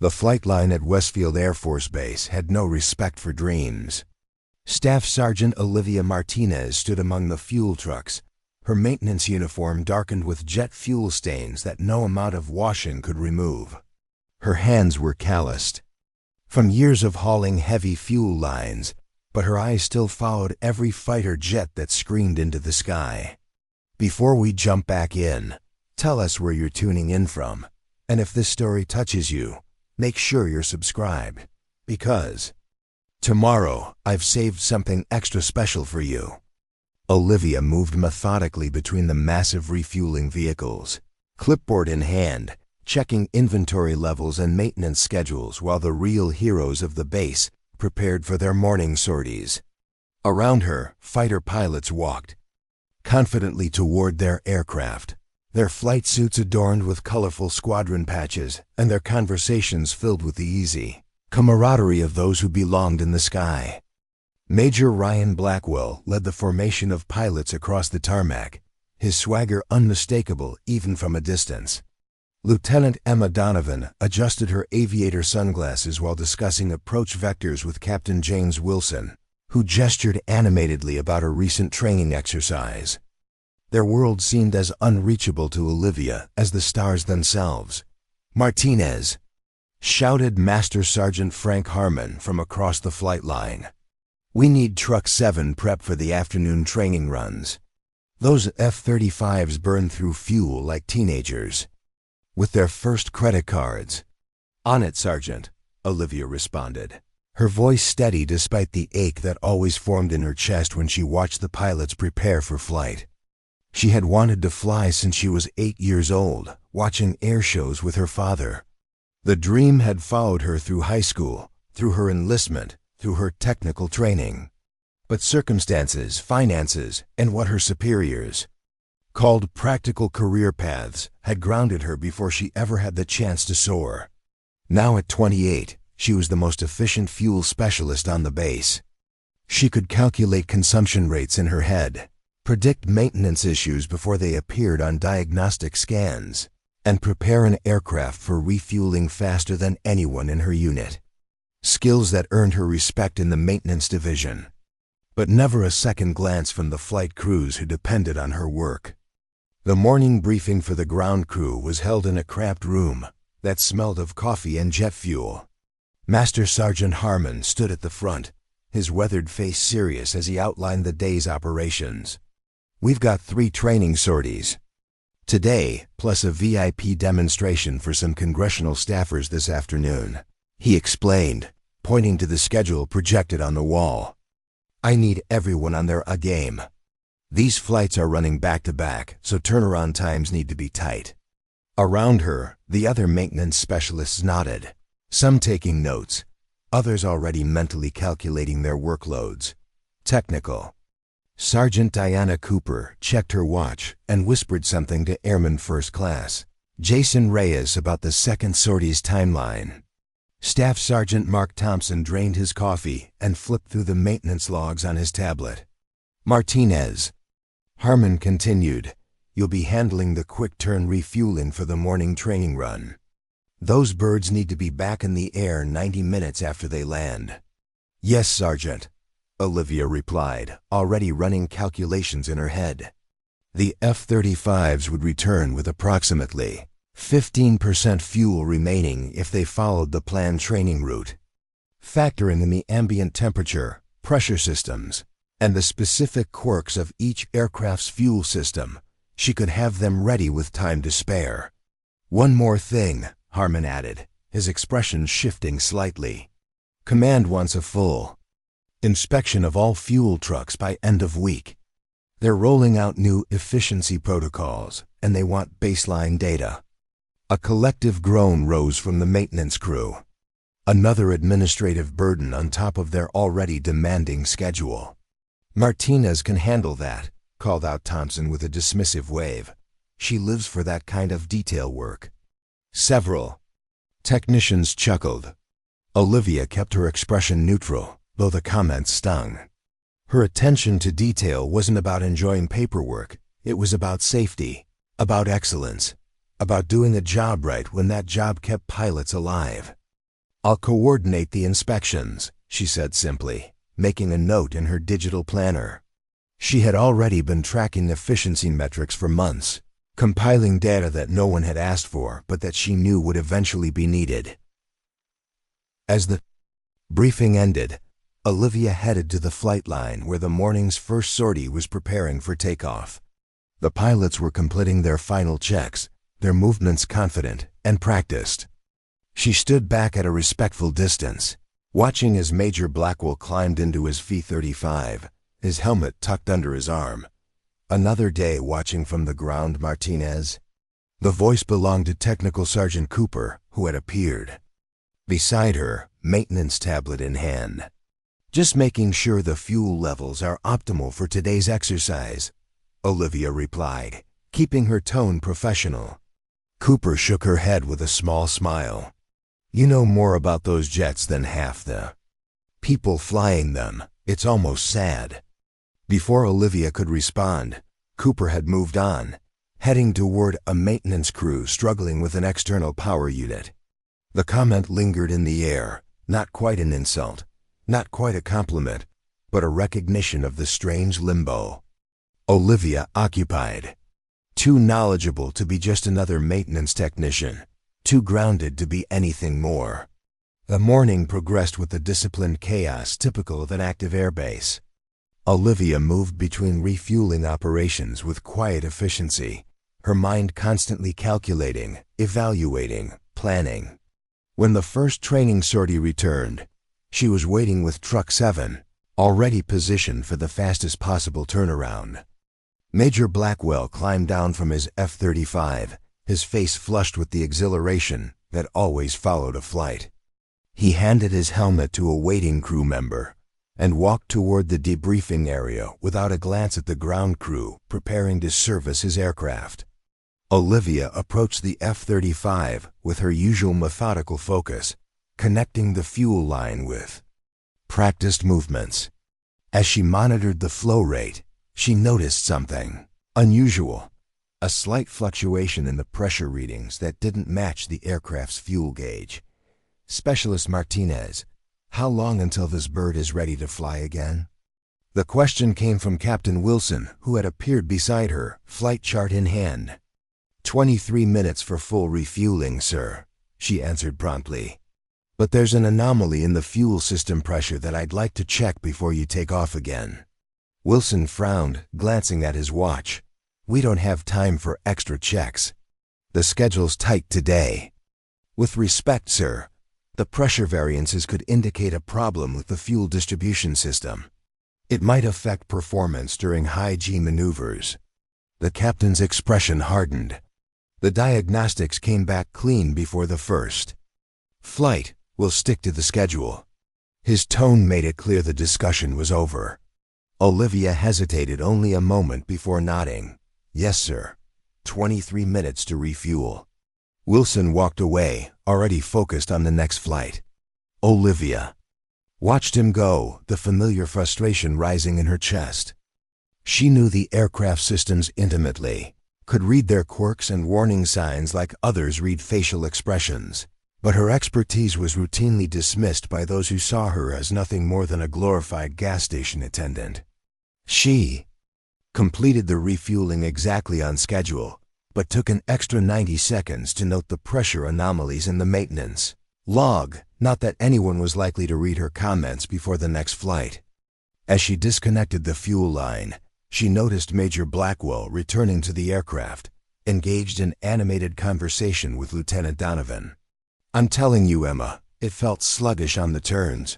The flight line at Westfield Air Force Base had no respect for dreams. Staff Sergeant Olivia Martinez stood among the fuel trucks, her maintenance uniform darkened with jet fuel stains that no amount of washing could remove. Her hands were calloused from years of hauling heavy fuel lines, but her eyes still followed every fighter jet that screamed into the sky. Before we jump back in, tell us where you're tuning in from, and if this story touches you, make sure you're subscribed, because tomorrow I've saved something extra special for you. Olivia moved methodically between the massive refueling vehicles, clipboard in hand, checking inventory levels and maintenance schedules while the real heroes of the base prepared for their morning sorties. Around her, fighter pilots walked confidently toward their aircraft, their flight suits adorned with colorful squadron patches and their conversations filled with the easy camaraderie of those who belonged in the sky. Major Ryan Blackwell led the formation of pilots across the tarmac, his swagger unmistakable even from a distance. Lieutenant Emma Donovan adjusted her aviator sunglasses while discussing approach vectors with Captain James Wilson, who gestured animatedly about a recent training exercise. Their world seemed as unreachable to Olivia as the stars themselves. "Martinez!" shouted Master Sergeant Frank Harmon from across the flight line. "We need Truck 7 prep for the afternoon training runs. Those F-35s burn through fuel like teenagers with their first credit cards." "On it, Sergeant," Olivia responded, her voice steady despite the ache that always formed in her chest when she watched the pilots prepare for flight. She had wanted to fly since she was 8 years old, watching air shows with her father. The dream had followed her through high school, through her enlistment, through her technical training. But circumstances, finances, and what her superiors called practical career paths had grounded her before she ever had the chance to soar. Now at 28, she was the most efficient fuel specialist on the base. She could calculate consumption rates in her head, predict maintenance issues before they appeared on diagnostic scans, and prepare an aircraft for refueling faster than anyone in her unit. Skills that earned her respect in the maintenance division, but never a second glance from the flight crews who depended on her work. The morning briefing for the ground crew was held in a cramped room that smelled of coffee and jet fuel. Master Sergeant Harmon stood at the front, his weathered face serious as he outlined the day's operations. "We've got 3 training sorties today, plus a VIP demonstration for some congressional staffers this afternoon," he explained, pointing to the schedule projected on the wall. "I need everyone on their A-game. These flights are running back-to-back, so turnaround times need to be tight." Around her, the other maintenance specialists nodded, some taking notes, others already mentally calculating their workloads. Technical. Sergeant Diana Cooper checked her watch and whispered something to Airman First Class Jason Reyes about the second sortie's timeline. Staff Sergeant Mark Thompson drained his coffee and flipped through the maintenance logs on his tablet. "Martinez," Harmon continued, "you'll be handling the quick-turn refueling for the morning training run. Those birds need to be back in the air 90 minutes after they land." "Yes, Sergeant," Olivia replied, already running calculations in her head. The F-35s would return with approximately 15% fuel remaining if they followed the planned training route. Factoring in the ambient temperature, pressure systems, and the specific quirks of each aircraft's fuel system, she could have them ready with time to spare. "One more thing," Harmon added, his expression shifting slightly. "Command wants a full inspection of all fuel trucks by end of week. They're rolling out new efficiency protocols, and they want baseline data." A collective groan rose from the maintenance crew. Another administrative burden on top of their already demanding schedule. "Martinez can handle that," called out Thompson with a dismissive wave. "She lives for that kind of detail work." Several technicians chuckled. Olivia kept her expression neutral, though the comments stung. Her attention to detail wasn't about enjoying paperwork, it was about safety, about excellence, about doing the job right when that job kept pilots alive. "I'll coordinate the inspections," she said simply, making a note in her digital planner. She had already been tracking efficiency metrics for months, compiling data that no one had asked for but that she knew would eventually be needed. As the briefing ended, Olivia headed to the flight line where the morning's first sortie was preparing for takeoff. The pilots were completing their final checks, their movements confident and practiced. She stood back at a respectful distance, watching as Major Blackwell climbed into his V-35, his helmet tucked under his arm. "Another day watching from the ground, Martinez?" The voice belonged to Technical Sergeant Cooper, who had appeared. Beside her, maintenance tablet in hand. "Just making sure the fuel levels are optimal for today's exercise," Olivia replied, keeping her tone professional. Cooper shook her head with a small smile. "You know more about those jets than half the people flying them. It's almost sad." Before Olivia could respond, Cooper had moved on, heading toward a maintenance crew struggling with an external power unit. The comment lingered in the air, not quite an insult, not quite a compliment, but a recognition of the strange limbo. Olivia occupied. Too knowledgeable to be just another maintenance technician, too grounded to be anything more. The morning progressed with the disciplined chaos typical of an active airbase. Olivia moved between refueling operations with quiet efficiency, her mind constantly calculating, evaluating, planning. When the first training sortie returned, she was waiting with Truck 7, already positioned for the fastest possible turnaround. Major Blackwell climbed down from his F-35, his face flushed with the exhilaration that always followed a flight. He handed his helmet to a waiting crew member and walked toward the debriefing area without a glance at the ground crew preparing to service his aircraft. Olivia approached the F-35 with her usual methodical focus, connecting the fuel line with practiced movements. As she monitored the flow rate, she noticed something unusual, a slight fluctuation in the pressure readings that didn't match the aircraft's fuel gauge. "Specialist Martinez, how long until this bird is ready to fly again?" The question came from Captain Wilson, who had appeared beside her, flight chart in hand. 23 minutes for full refueling, sir," she answered promptly. "But there's an anomaly in the fuel system pressure that I'd like to check before you take off again." Wilson frowned, glancing at his watch. "We don't have time for extra checks. The schedule's tight today." "With respect, sir, the pressure variances could indicate a problem with the fuel distribution system. It might affect performance during high-G maneuvers." The captain's expression hardened. "The diagnostics came back clean before the first flight. We'll stick to the schedule." His tone made it clear the discussion was over. Olivia hesitated only a moment before nodding. "Yes, sir. 23 minutes to refuel." Wilson walked away, already focused on the next flight. Olivia watched him go, the familiar frustration rising in her chest. She knew the aircraft systems intimately, could read their quirks and warning signs like others read facial expressions, but her expertise was routinely dismissed by those who saw her as nothing more than a glorified gas station attendant. She completed the refueling exactly on schedule, but took an extra 90 seconds to note the pressure anomalies in the maintenance log, not that anyone was likely to read her comments before the next flight. As she disconnected the fuel line, she noticed Major Blackwell returning to the aircraft, engaged in animated conversation with Lieutenant Donovan. "I'm telling you, Emma, it felt sluggish on the turns,"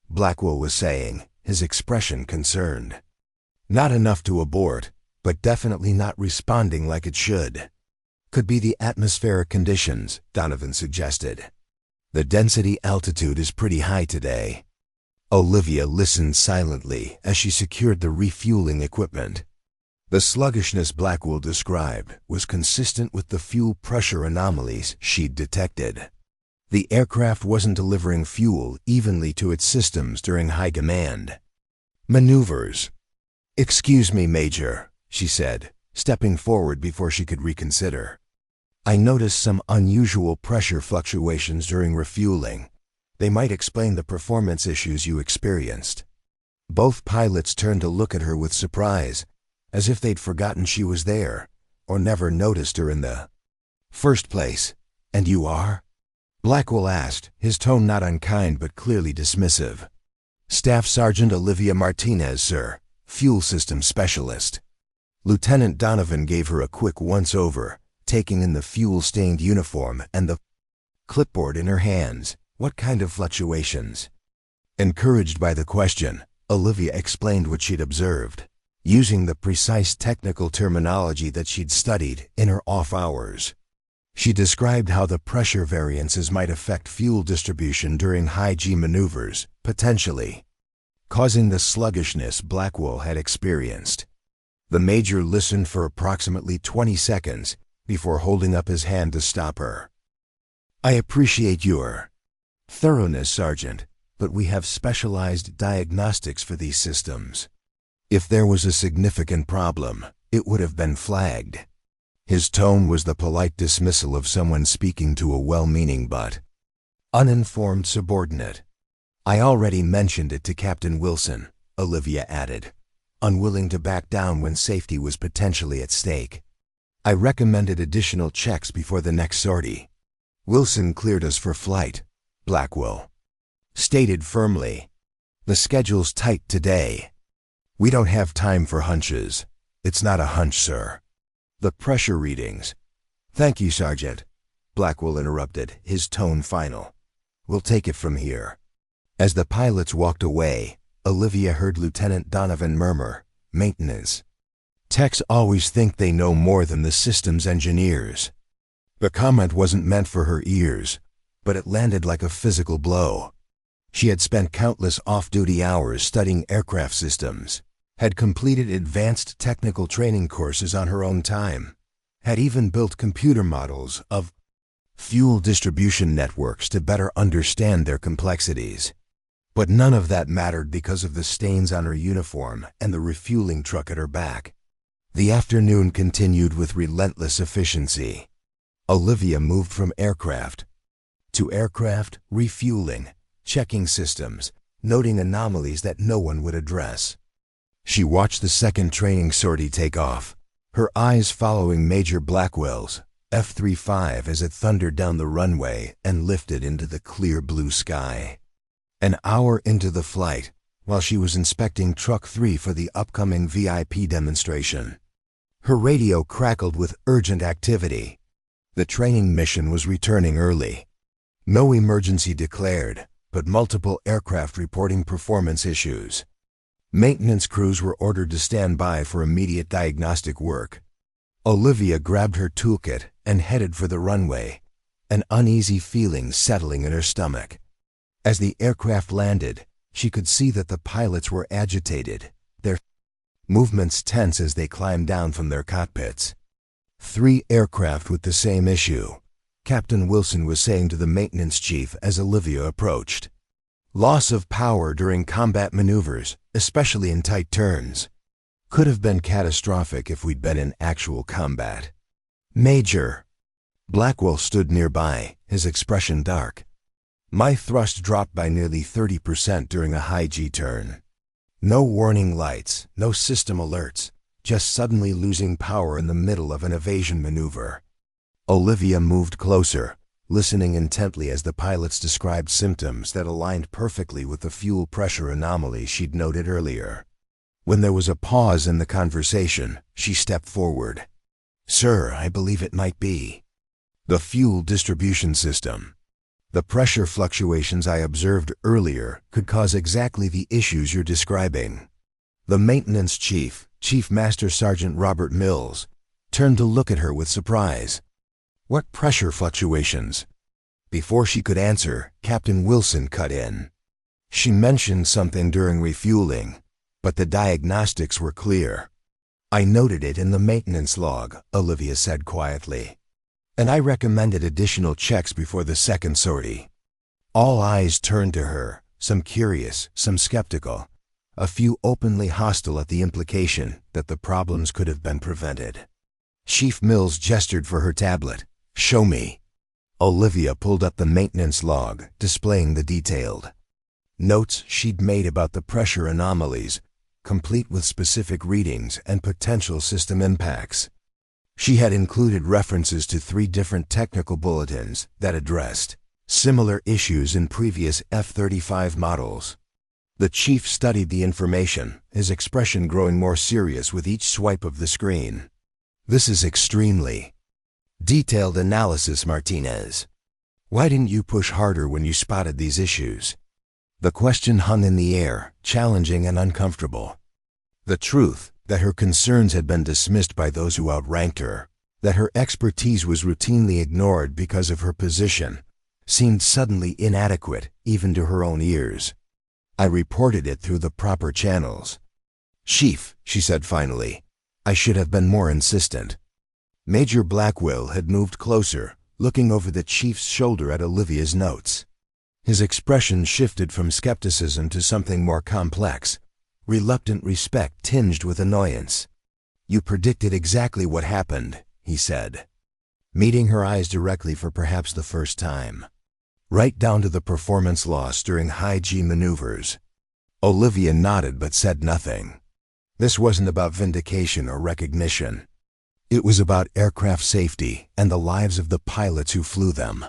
Blackwell was saying, his expression concerned. "Not enough to abort, but definitely not responding like it should." "Could be the atmospheric conditions," Donovan suggested. "The density altitude is pretty high today." Olivia listened silently as she secured the refueling equipment. The sluggishness Blackwell described was consistent with the fuel pressure anomalies she'd detected. The aircraft wasn't delivering fuel evenly to its systems during high demand maneuvers. "Excuse me, Major," she said, stepping forward before she could reconsider. "I noticed some unusual pressure fluctuations during refueling. They might explain the performance issues you experienced." Both pilots turned to look at her with surprise, as if they'd forgotten she was there, or never noticed her in the first place. "And you are?" Blackwell asked, his tone not unkind but clearly dismissive. "Staff Sergeant Olivia Martinez, sir, fuel system specialist." Lieutenant Donovan gave her a quick once-over, taking in the fuel-stained uniform and the clipboard in her hands. "What kind of fluctuations?" Encouraged by the question, Olivia explained what she'd observed, using the precise technical terminology that she'd studied in her off hours. She described how the pressure variances might affect fuel distribution during high-G maneuvers, potentially causing the sluggishness Blackwell had experienced. The Major listened for approximately 20 seconds before holding up his hand to stop her. "I appreciate your thoroughness, Sergeant, but we have specialized diagnostics for these systems. If there was a significant problem, it would have been flagged." His tone was the polite dismissal of someone speaking to a well-meaning but uninformed subordinate. "I already mentioned it to Captain Wilson," Olivia added, unwilling to back down when safety was potentially at stake. "I recommended additional checks before the next sortie." "Wilson cleared us for flight," Blackwell stated firmly. "The schedule's tight today. We don't have time for hunches." "It's not a hunch, sir. The pressure readings—" "Thank you, Sergeant," Blackwell interrupted, his tone final. "We'll take it from here." As the pilots walked away, Olivia heard Lieutenant Donovan murmur, "Maintenance techs always think they know more than the systems engineers." The comment wasn't meant for her ears, but it landed like a physical blow. She had spent countless off-duty hours studying aircraft systems, had completed advanced technical training courses on her own time, had even built computer models of fuel distribution networks to better understand their complexities. But none of that mattered because of the stains on her uniform and the refueling truck at her back. The afternoon continued with relentless efficiency. Olivia moved from aircraft to aircraft, refueling, checking systems, noting anomalies that no one would address. She watched the second training sortie take off, her eyes following Major Blackwell's F-35 as it thundered down the runway and lifted into the clear blue sky. An hour into the flight, while she was inspecting Truck 3 for the upcoming VIP demonstration, her radio crackled with urgent activity. The training mission was returning early. No emergency declared, but multiple aircraft reporting performance issues. Maintenance crews were ordered to stand by for immediate diagnostic work. Olivia grabbed her toolkit and headed for the runway, an uneasy feeling settling in her stomach. As the aircraft landed, she could see that the pilots were agitated, their movements tense as they climbed down from their cockpits. 3 aircraft with the same issue, Captain Wilson was saying to the maintenance chief as Olivia approached. "Loss of power during combat maneuvers, especially in tight turns. Could have been catastrophic if we'd been in actual combat." "Major." Blackwell stood nearby, his expression dark. "My thrust dropped by nearly 30% during a high-G turn. No warning lights, no system alerts, just suddenly losing power in the middle of an evasion maneuver." Olivia moved closer, listening intently as the pilots described symptoms that aligned perfectly with the fuel pressure anomaly she'd noted earlier. When there was a pause in the conversation, she stepped forward. "Sir, I believe it might be the fuel distribution system. The pressure fluctuations I observed earlier could cause exactly the issues you're describing." The maintenance chief, Chief Master Sergeant Robert Mills, turned to look at her with surprise. "What pressure fluctuations?" Before she could answer, Captain Wilson cut in. "She mentioned something during refueling, but the diagnostics were clear." "I noted it in the maintenance log," Olivia said quietly. "And I recommended additional checks before the second sortie." All eyes turned to her, some curious, some skeptical, a few openly hostile at the implication that the problems could have been prevented. Chief Mills gestured for her tablet. "Show me." Olivia pulled up the maintenance log, displaying the detailed notes she'd made about the pressure anomalies, complete with specific readings and potential system impacts. She had included references to 3 different technical bulletins that addressed similar issues in previous F-35 models. The chief studied the information, his expression growing more serious with each swipe of the screen. "This is extremely detailed analysis, Martinez. Why didn't you push harder when you spotted these issues?" The question hung in the air, challenging and uncomfortable. The truth, that her concerns had been dismissed by those who outranked her, that her expertise was routinely ignored because of her position, seemed suddenly inadequate even to her own ears. "I reported it through the proper channels." "Chief," she said finally, "I should have been more insistent." Major Blackwell had moved closer, looking over the chief's shoulder at Olivia's notes. His expression shifted from skepticism to something more complex, reluctant respect tinged with annoyance. "You predicted exactly what happened," he said, meeting her eyes directly for perhaps the first time. "Right down to the performance loss during high-G maneuvers." Olivia nodded but said nothing. This wasn't about vindication or recognition. It was about aircraft safety and the lives of the pilots who flew them.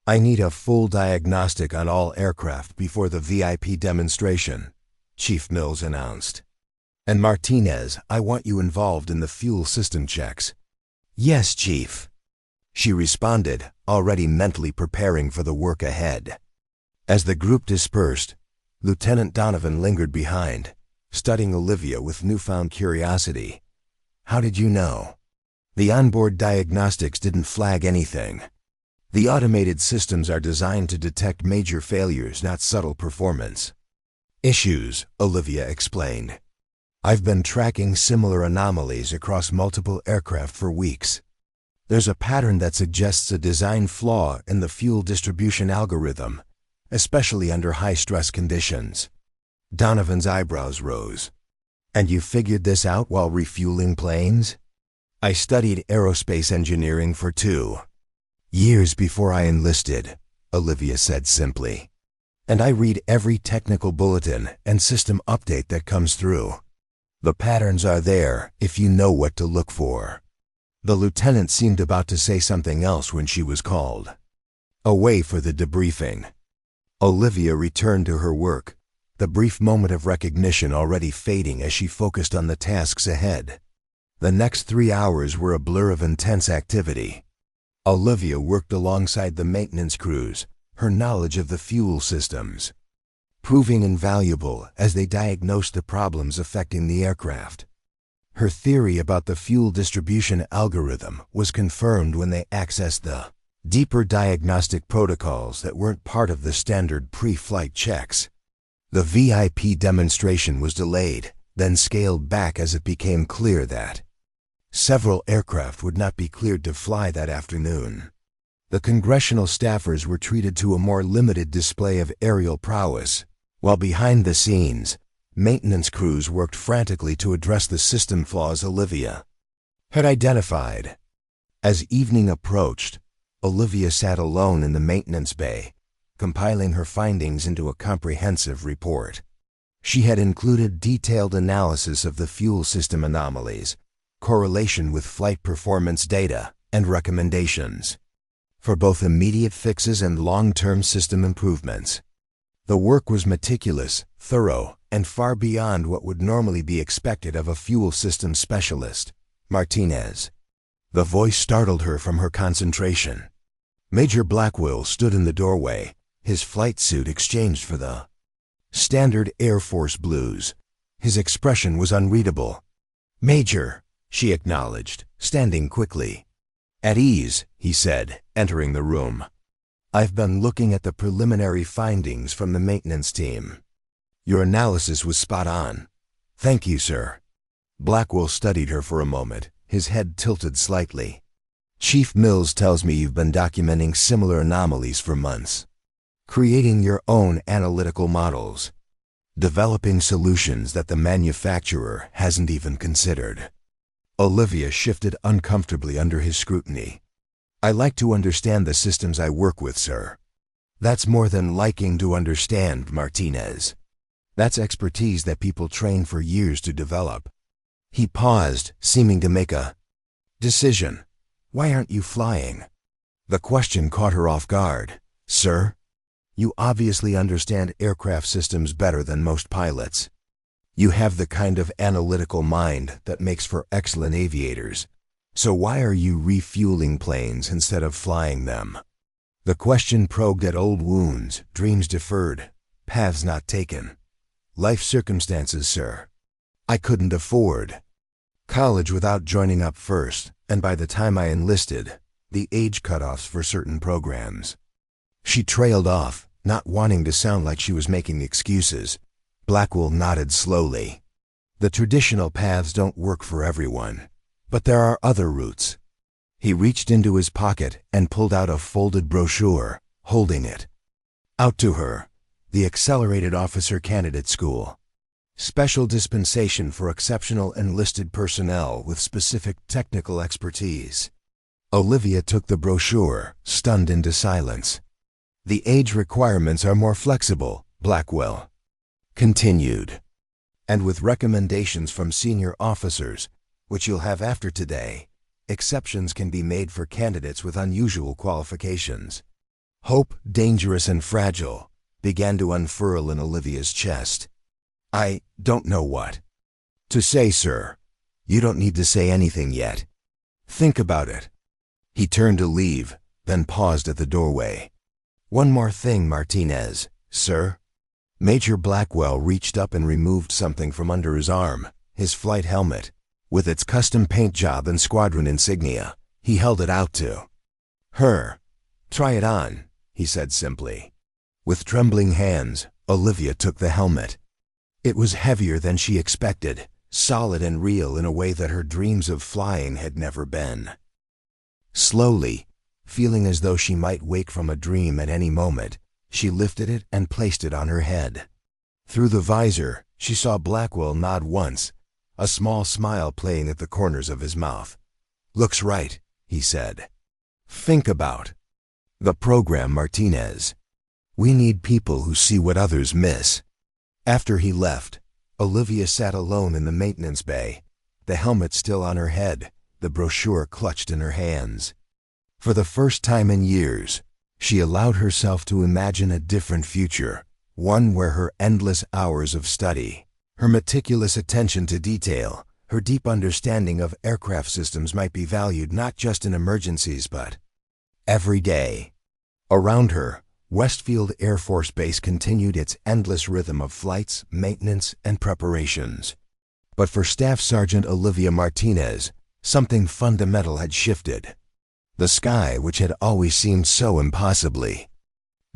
"I need a full diagnostic on all aircraft before the VIP demonstration," Chief Mills announced. "And Martinez, I want you involved in the fuel system checks." "Yes, Chief," she responded, already mentally preparing for the work ahead. As the group dispersed, Lieutenant Donovan lingered behind, studying Olivia with newfound curiosity. "How did you know?" "The onboard diagnostics didn't flag anything. The automated systems are designed to detect major failures, not subtle performance issues," Olivia explained. "I've been tracking similar anomalies across multiple aircraft for weeks. There's a pattern that suggests a design flaw in the fuel distribution algorithm, especially under high-stress conditions." Donovan's eyebrows rose. "And you figured this out while refueling planes?" "I studied aerospace engineering for 2 years before I enlisted," Olivia said simply. "And I read every technical bulletin and system update that comes through. The patterns are there if you know what to look for." The lieutenant seemed about to say something else when she was called away for the debriefing. Olivia returned to her work, the brief moment of recognition already fading as she focused on the tasks ahead. The next 3 hours were a blur of intense activity. Olivia worked alongside the maintenance crews, her knowledge of the fuel systems proving invaluable as they diagnosed the problems affecting the aircraft. Her theory about the fuel distribution algorithm was confirmed when they accessed the deeper diagnostic protocols that weren't part of the standard pre-flight checks. The VIP demonstration was delayed, then scaled back as it became clear that several aircraft would not be cleared to fly that afternoon. The congressional staffers were treated to a more limited display of aerial prowess, while behind the scenes, maintenance crews worked frantically to address the system flaws Olivia had identified. As evening approached, Olivia sat alone in the maintenance bay, compiling her findings into a comprehensive report. She had included detailed analysis of the fuel system anomalies, correlation with flight performance data, and recommendations for both immediate fixes and long-term system improvements. The work was meticulous, thorough, and far beyond what would normally be expected of a fuel system specialist. "Martinez." The voice startled her from her concentration. Major Blackwell stood in the doorway, his flight suit exchanged for the standard Air Force blues. His expression was unreadable. "Major," she acknowledged, standing quickly. "At ease," he said, entering the room. "I've been looking at the preliminary findings from the maintenance team. Your analysis was spot on." "Thank you, sir." Blackwell studied her for a moment, his head tilted slightly. "Chief Mills tells me you've been documenting similar anomalies for months, creating your own analytical models, developing solutions that the manufacturer hasn't even considered." Olivia shifted uncomfortably under his scrutiny. I like to understand the systems I work with, sir. That's more than liking to understand, Martinez. That's expertise that people train for years to develop. He paused, seeming to make a decision. Why aren't you flying? The question caught her off guard. Sir, you obviously understand aircraft systems better than most pilots. You have the kind of analytical mind that makes for excellent aviators. So why are you refueling planes instead of flying them? The question probed at old wounds, dreams deferred, paths not taken. Life circumstances, sir. I couldn't afford college without joining up first, and by the time I enlisted, the age cutoffs for certain programs. She trailed off, not wanting to sound like she was making excuses. Blackwell nodded slowly. The traditional paths don't work for everyone, but there are other routes. He reached into his pocket and pulled out a folded brochure, holding it out to her. The Accelerated Officer Candidate School. Special dispensation for exceptional enlisted personnel with specific technical expertise. Olivia took the brochure, stunned into silence. The age requirements are more flexible, Blackwell continued. And with recommendations from senior officers, which you'll have after today, exceptions can be made for candidates with unusual qualifications. Hope, dangerous and fragile, began to unfurl in Olivia's chest. I don't know what to say, sir. You don't need to say anything yet. Think about it. He turned to leave, then paused at the doorway. One more thing, Martinez, sir. Major Blackwell reached up and removed something from under his arm, his flight helmet, with its custom paint job and squadron insignia. He held it out to her. Try it on, he said simply. With trembling hands, Olivia took the helmet. It was heavier than she expected, solid and real in a way that her dreams of flying had never been. Slowly, feeling as though she might wake from a dream at any moment, she lifted it and placed it on her head. Through the visor, she saw Blackwell nod once, a small smile playing at the corners of his mouth. Looks right, he said. Think about the program, Martinez. We need people who see what others miss. After he left, Olivia sat alone in the maintenance bay, the helmet still on her head, the brochure clutched in her hands. For the first time in years, she allowed herself to imagine a different future, one where her endless hours of study, her meticulous attention to detail, her deep understanding of aircraft systems might be valued not just in emergencies but every day. Around her, Westfield Air Force Base continued its endless rhythm of flights, maintenance, and preparations. But for Staff Sergeant Olivia Martinez, something fundamental had shifted. The sky, which had always seemed so impossibly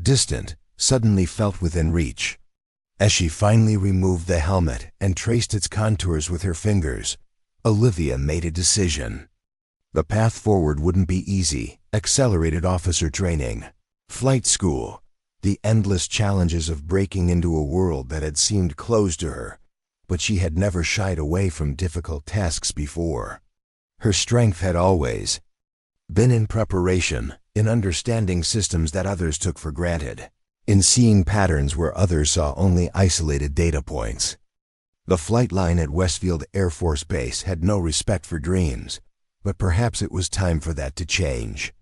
distant, suddenly felt within reach. As she finally removed the helmet and traced its contours with her fingers, Olivia made a decision. The path forward wouldn't be easy. Accelerated officer training, flight school, the endless challenges of breaking into a world that had seemed closed to her, but she had never shied away from difficult tasks before. Her strength had always been in preparation, in understanding systems that others took for granted, in seeing patterns where others saw only isolated data points. The flight line at Westfield Air Force Base had no respect for dreams, but perhaps it was time for that to change.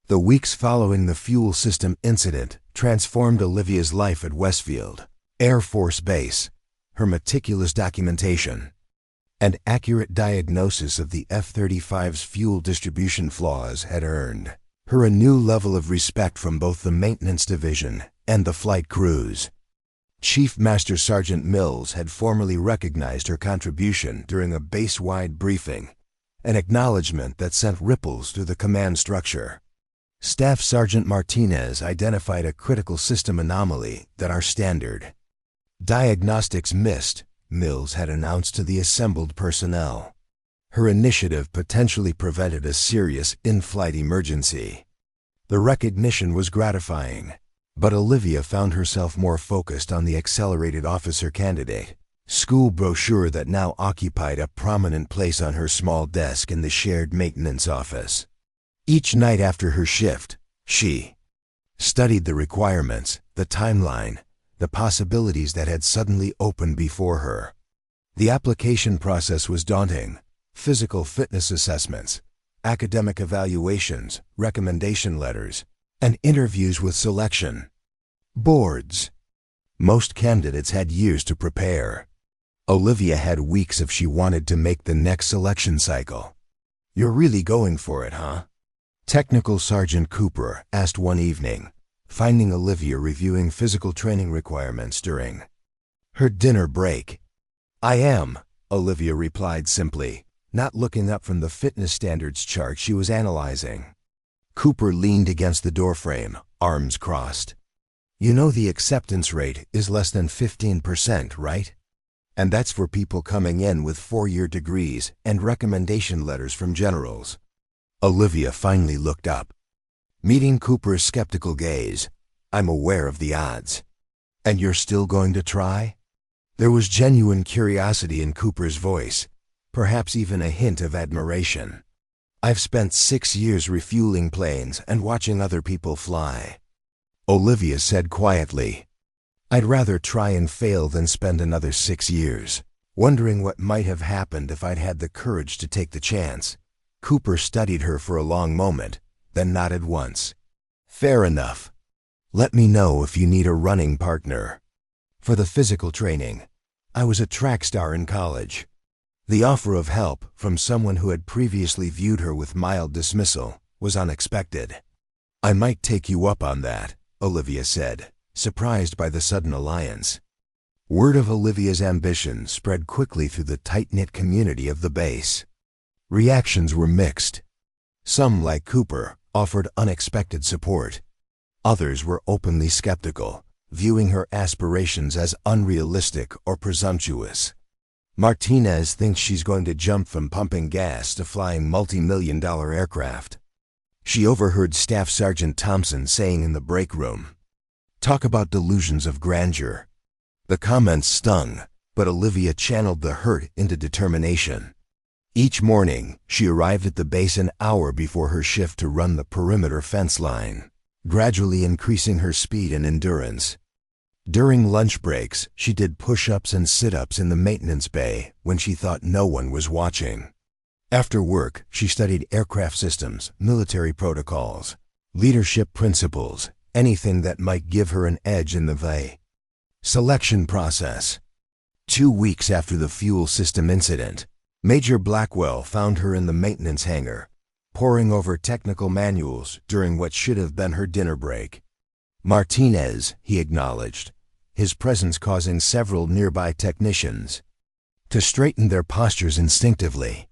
The weeks following the fuel system incident transformed Olivia's life at Westfield Air Force Base. Her meticulous documentation and accurate diagnosis of the F-35's fuel distribution flaws had earned her a new level of respect from both the maintenance division and the flight crews. Chief Master Sergeant Mills had formally recognized her contribution during a base-wide briefing, an acknowledgement that sent ripples through the command structure. Staff Sergeant Martinez identified a critical system anomaly that our standard diagnostics missed, Mills had announced to the assembled personnel. Her initiative potentially prevented a serious in-flight emergency. The recognition was gratifying, but Olivia found herself more focused on the accelerated officer candidate school brochure that now occupied a prominent place on her small desk in the shared maintenance office. Each night after her shift, she studied the requirements, the timeline, the possibilities that had suddenly opened before her. The application process was daunting. Physical fitness assessments, academic evaluations, recommendation letters, and interviews with selection boards. Most candidates had years to prepare. Olivia had weeks if she wanted to make the next selection cycle. "You're really going for it, huh?" Technical Sergeant Cooper asked one evening, finding Olivia reviewing physical training requirements during her dinner break. "I am," Olivia replied simply, not looking up from the fitness standards chart she was analyzing. Cooper leaned against the doorframe, arms crossed. "You know the acceptance rate is less than 15%, right? And that's for people coming in with 4-year degrees and recommendation letters from generals." Olivia finally looked up. Meeting Cooper's skeptical gaze, "I'm aware of the odds." "And you're still going to try?" There was genuine curiosity in Cooper's voice, perhaps even a hint of admiration. "I've spent 6 years refueling planes and watching other people fly." Olivia said quietly, "I'd rather try and fail than spend another 6 years, wondering what might have happened if I'd had the courage to take the chance." Cooper studied her for a long moment, then nodded once. "Fair enough. Let me know if you need a running partner." For the physical training, I was a track star in college. The offer of help from someone who had previously viewed her with mild dismissal was unexpected. "I might take you up on that," Olivia said, surprised by the sudden alliance. Word of Olivia's ambition spread quickly through the tight-knit community of the base. Reactions were mixed. Some, like Cooper, offered unexpected support. Others were openly skeptical, viewing her aspirations as unrealistic or presumptuous. "Martinez thinks she's going to jump from pumping gas to flying multi-million-dollar aircraft," she overheard Staff Sergeant Thompson saying in the break room. "Talk about delusions of grandeur." The comments stung, but Olivia channeled the hurt into determination. Each morning, she arrived at the base an hour before her shift to run the perimeter fence line, gradually increasing her speed and endurance. During lunch breaks, she did push-ups and sit-ups in the maintenance bay when she thought no one was watching. After work, she studied aircraft systems, military protocols, leadership principles, anything that might give her an edge in the selection process. 2 weeks after the fuel system incident, Major Blackwell found her in the maintenance hangar, poring over technical manuals during what should have been her dinner break. "Martinez," he acknowledged, his presence causing several nearby technicians to straighten their postures instinctively.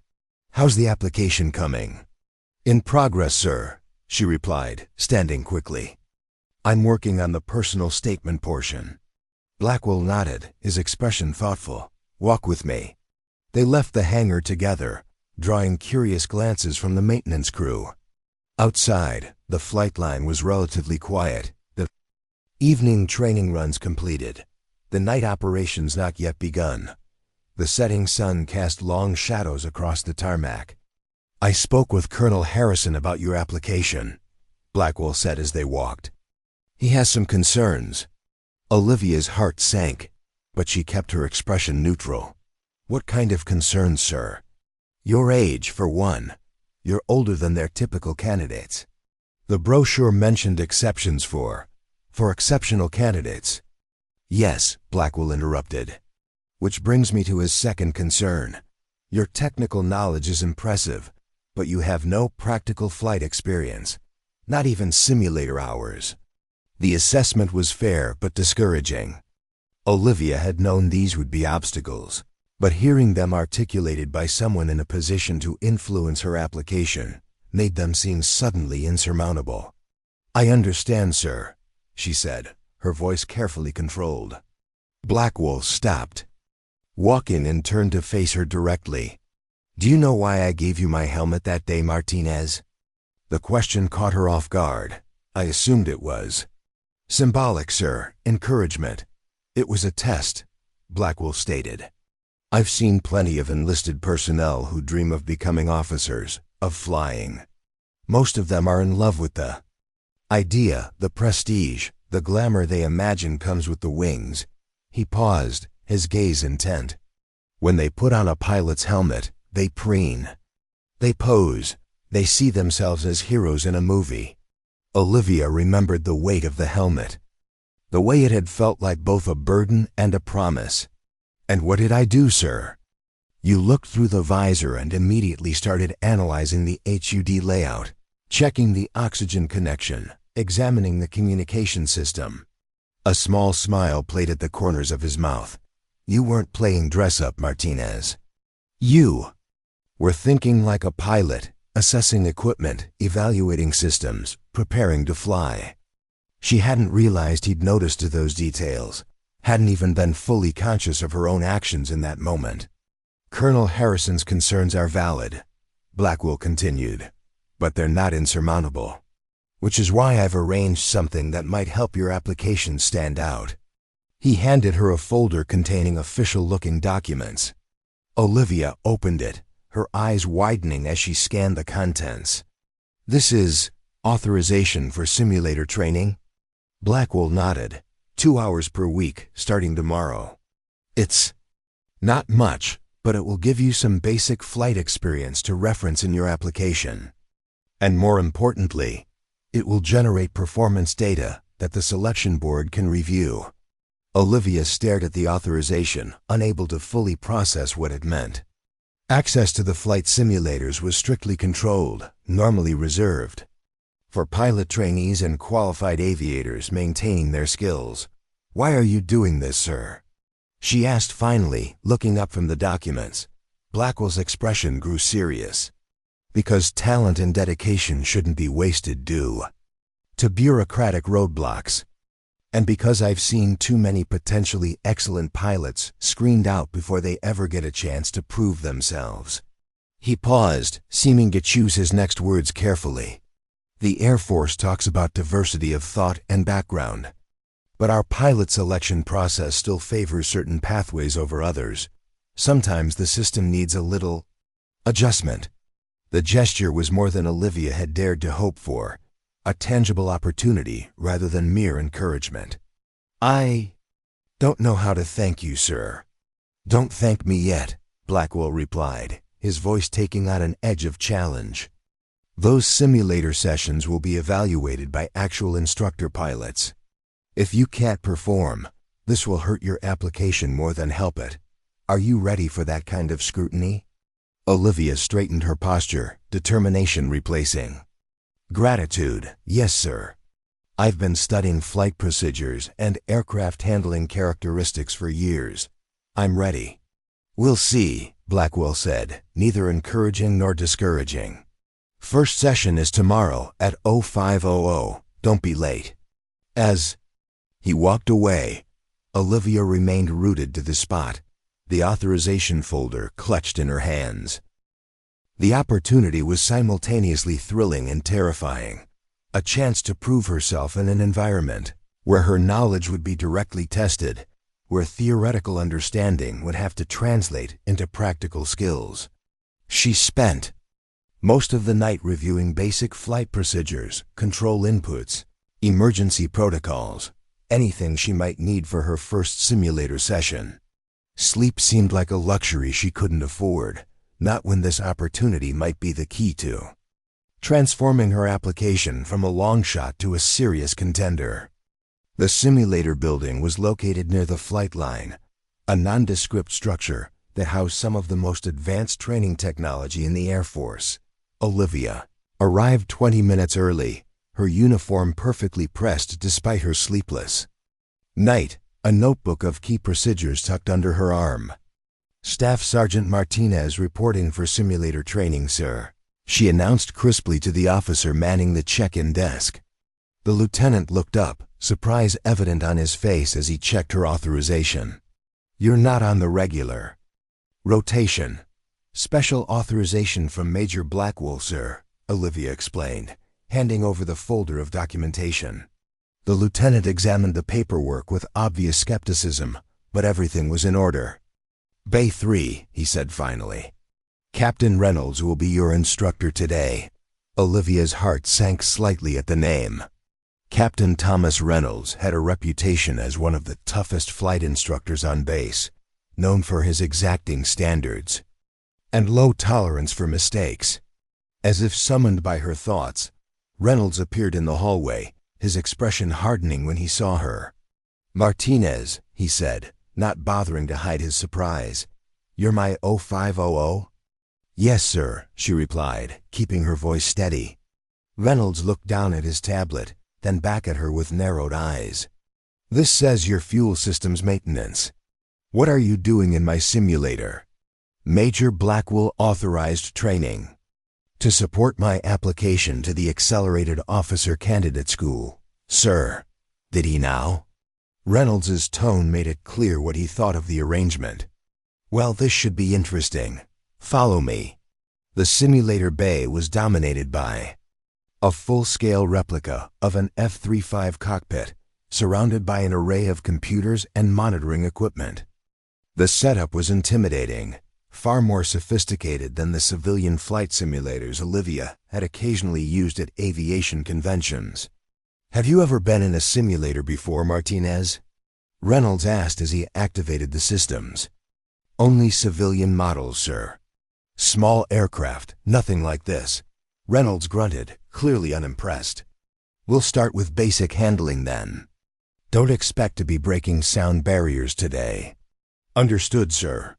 "How's the application coming?" "In progress, sir," she replied, standing quickly. "I'm working on the personal statement portion." Blackwell nodded, his expression thoughtful. "Walk with me." They left the hangar together, drawing curious glances from the maintenance crew. Outside, the flight line was relatively quiet. The evening training runs completed, the night operations not yet begun. The setting sun cast long shadows across the tarmac. "I spoke with Colonel Harrison about your application," Blackwell said as they walked. "He has some concerns." Olivia's heart sank, but she kept her expression neutral. "What kind of concerns, sir?" "Your age, for one. You're older than their typical candidates." The brochure mentioned exceptions for exceptional candidates. "Yes," Blackwell interrupted. "Which brings me to his second concern. Your technical knowledge is impressive, but you have no practical flight experience, not even simulator hours." The assessment was fair but discouraging. Olivia had known these would be obstacles, but hearing them articulated by someone in a position to influence her application made them seem suddenly insurmountable. "I understand, sir," she said, her voice carefully controlled. Blackwell stopped. Walk in and turned to face her directly. "Do you know why I gave you my helmet that day, Martinez?" The question caught her off guard. "I assumed it was." "Symbolic, sir. Encouragement. It was a test," Blackwell stated. "I've seen plenty of enlisted personnel who dream of becoming officers, of flying. Most of them are in love with the idea, the prestige, the glamour they imagine comes with the wings. He paused, his gaze intent. When they put on a pilot's helmet, they preen. They pose. They see themselves as heroes in a movie. Olivia remembered the weight of the helmet. The way it had felt like both a burden and a promise. "And what did I do, sir?" "You looked through the visor and immediately started analyzing the HUD layout, checking the oxygen connection, examining the communication system." A small smile played at the corners of his mouth. "You weren't playing dress-up, Martinez. You were thinking like a pilot, assessing equipment, evaluating systems, preparing to fly." She hadn't realized he'd noticed those details, hadn't even been fully conscious of her own actions in that moment. "Colonel Harrison's concerns are valid," Blackwell continued, "but they're not insurmountable. Which is why I've arranged something that might help your application stand out." He handed her a folder containing official-looking documents. Olivia opened it, her eyes widening as she scanned the contents. "This is authorization for simulator training?" Blackwell nodded. 2 hours per week, starting tomorrow. "It's not much, but it will give you some basic flight experience to reference in your application. And more importantly, it will generate performance data that the selection board can review." Olivia stared at the authorization, unable to fully process what it meant. Access to the flight simulators was strictly controlled, normally reserved for pilot trainees and qualified aviators maintaining their skills. "Why are you doing this, sir?" she asked finally, looking up from the documents. Blackwell's expression grew serious. "Because talent and dedication shouldn't be wasted due to bureaucratic roadblocks. And because I've seen too many potentially excellent pilots screened out before they ever get a chance to prove themselves." He paused, seeming to choose his next words carefully. "The Air Force talks about diversity of thought and background, but our pilot selection process still favors certain pathways over others. Sometimes the system needs a little adjustment." The gesture was more than Olivia had dared to hope for, a tangible opportunity rather than mere encouragement. "I don't know how to thank you, sir." "Don't thank me yet," Blackwell replied, his voice taking on an edge of challenge. "Those simulator sessions will be evaluated by actual instructor pilots. If you can't perform, this will hurt your application more than help it. Are you ready for that kind of scrutiny?" Olivia straightened her posture, determination replacing gratitude. "Yes, sir. I've been studying flight procedures and aircraft handling characteristics for years. I'm ready." "We'll see," Blackwell said, neither encouraging nor discouraging. "First session is tomorrow at 0500. Don't be late." As he walked away, Olivia remained rooted to the spot, the authorization folder clutched in her hands. The opportunity was simultaneously thrilling and terrifying, a chance to prove herself in an environment where her knowledge would be directly tested, where theoretical understanding would have to translate into practical skills. She spent most of the night reviewing basic flight procedures, control inputs, emergency protocols, anything she might need for her first simulator session. Sleep seemed like a luxury she couldn't afford, not when this opportunity might be the key to transforming her application from a long shot to a serious contender. The simulator building was located near the flight line, a nondescript structure that housed some of the most advanced training technology in the Air Force. Olivia arrived 20 minutes early, her uniform perfectly pressed despite her sleepless night, a notebook of key procedures tucked under her arm. "Staff Sergeant Martinez reporting for simulator training, sir," she announced crisply to the officer manning the check-in desk. The lieutenant looked up, surprise evident on his face as he checked her authorization. "You're not on the regular rotation. Special authorization from Major Blackwell, sir," Olivia explained, handing over the folder of documentation. The lieutenant examined the paperwork with obvious skepticism, but everything was in order. "Bay 3, he said finally. "Captain Reynolds will be your instructor today. Olivia's heart sank slightly at the name. Captain Thomas Reynolds had a reputation as one of the toughest flight instructors on base, known for his exacting standards and low tolerance for mistakes. As if summoned by her thoughts, Reynolds appeared in the hallway, his expression hardening when he saw her. "Martinez," he said, not bothering to hide his surprise. "You're my 0500?" "Yes, sir," she replied, keeping her voice steady. Reynolds looked down at his tablet, then back at her with narrowed eyes. "This says your fuel systems maintenance. What are you doing in my simulator?" "Major Blackwell authorized training to support my application to the Accelerated Officer Candidate School, sir." Did he now? Reynolds's tone made it clear what he thought of the arrangement. "Well, this should be interesting. Follow me." The simulator bay was dominated by a full-scale replica of an F-35 cockpit, surrounded by an array of computers and monitoring equipment. The setup was intimidating, far more sophisticated than the civilian flight simulators Olivia had occasionally used at aviation conventions. "Have you ever been in a simulator before, Martinez?" Reynolds asked as he activated the systems. "Only civilian models, sir. Small aircraft, nothing like this." Reynolds grunted, clearly unimpressed. "We'll start with basic handling then. Don't expect to be breaking sound barriers today." "Understood, sir."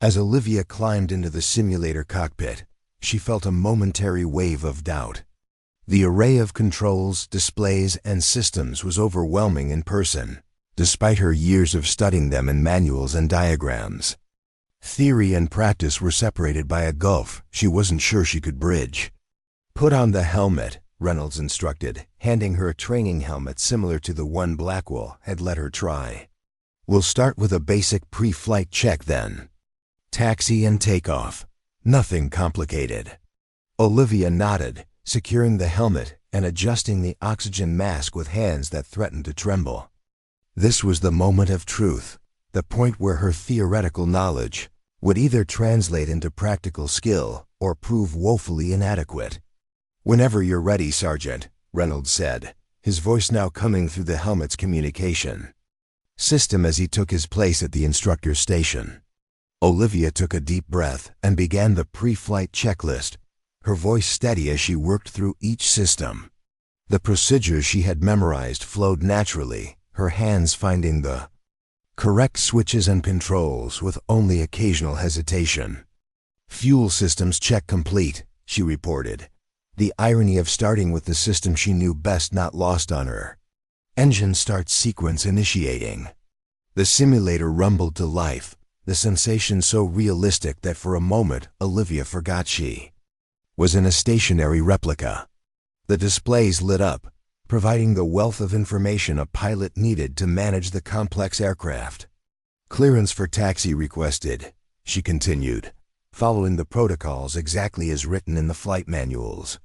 As Olivia climbed into the simulator cockpit, she felt a momentary wave of doubt. The array of controls, displays, and systems was overwhelming in person, despite her years of studying them in manuals and diagrams. Theory and practice were separated by a gulf she wasn't sure she could bridge. "Put on the helmet," Reynolds instructed, handing her a training helmet similar to the one Blackwell had let her try. "We'll start with a basic pre-flight check then. Taxi and takeoff. Nothing complicated." Olivia nodded, securing the helmet and adjusting the oxygen mask with hands that threatened to tremble. This was the moment of truth, the point where her theoretical knowledge would either translate into practical skill or prove woefully inadequate. "Whenever you're ready, Sergeant," Reynolds said, his voice now coming through the helmet's communication system as he took his place at the instructor's station. Olivia took a deep breath and began the pre-flight checklist, her voice steady as she worked through each system. The procedures she had memorized flowed naturally, her hands finding the correct switches and controls with only occasional hesitation. "Fuel systems check complete," she reported, the irony of starting with the system she knew best not lost on her. "Engine start sequence initiating." The simulator rumbled to life, the sensation so realistic that for a moment Olivia forgot she was in a stationary replica. The displays lit up, providing the wealth of information a pilot needed to manage the complex aircraft. "Clearance for taxi requested," she continued, following the protocols exactly as written in the flight manuals.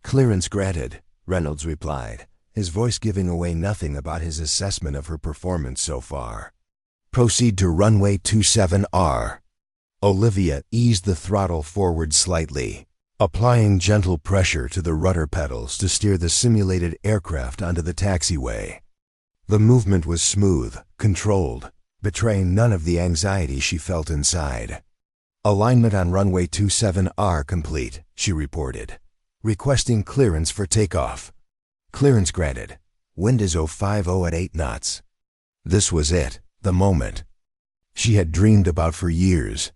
"Clearance granted," Reynolds replied, his voice giving away nothing about his assessment of her performance so far. "Proceed to runway 27R. Olivia eased the throttle forward slightly, applying gentle pressure to the rudder pedals to steer the simulated aircraft onto the taxiway. The movement was smooth, controlled, betraying none of the anxiety she felt inside. "Alignment on runway 27R complete," she reported, requesting clearance for takeoff. "Clearance granted. Wind is 050 at 8 knots. This was it, the moment she had dreamed about for years.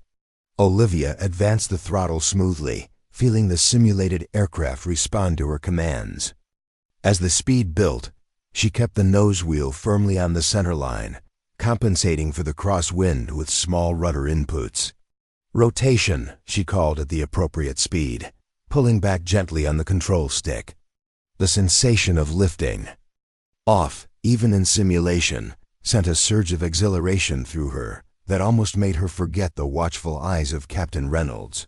Olivia advanced the throttle smoothly, feeling the simulated aircraft respond to her commands. As the speed built, she kept the nose wheel firmly on the center line, compensating for the crosswind with small rudder inputs. "Rotation," she called at the appropriate speed, pulling back gently on the control stick. The sensation of lifting off, even in simulation, sent a surge of exhilaration through her that almost made her forget the watchful eyes of Captain Reynolds.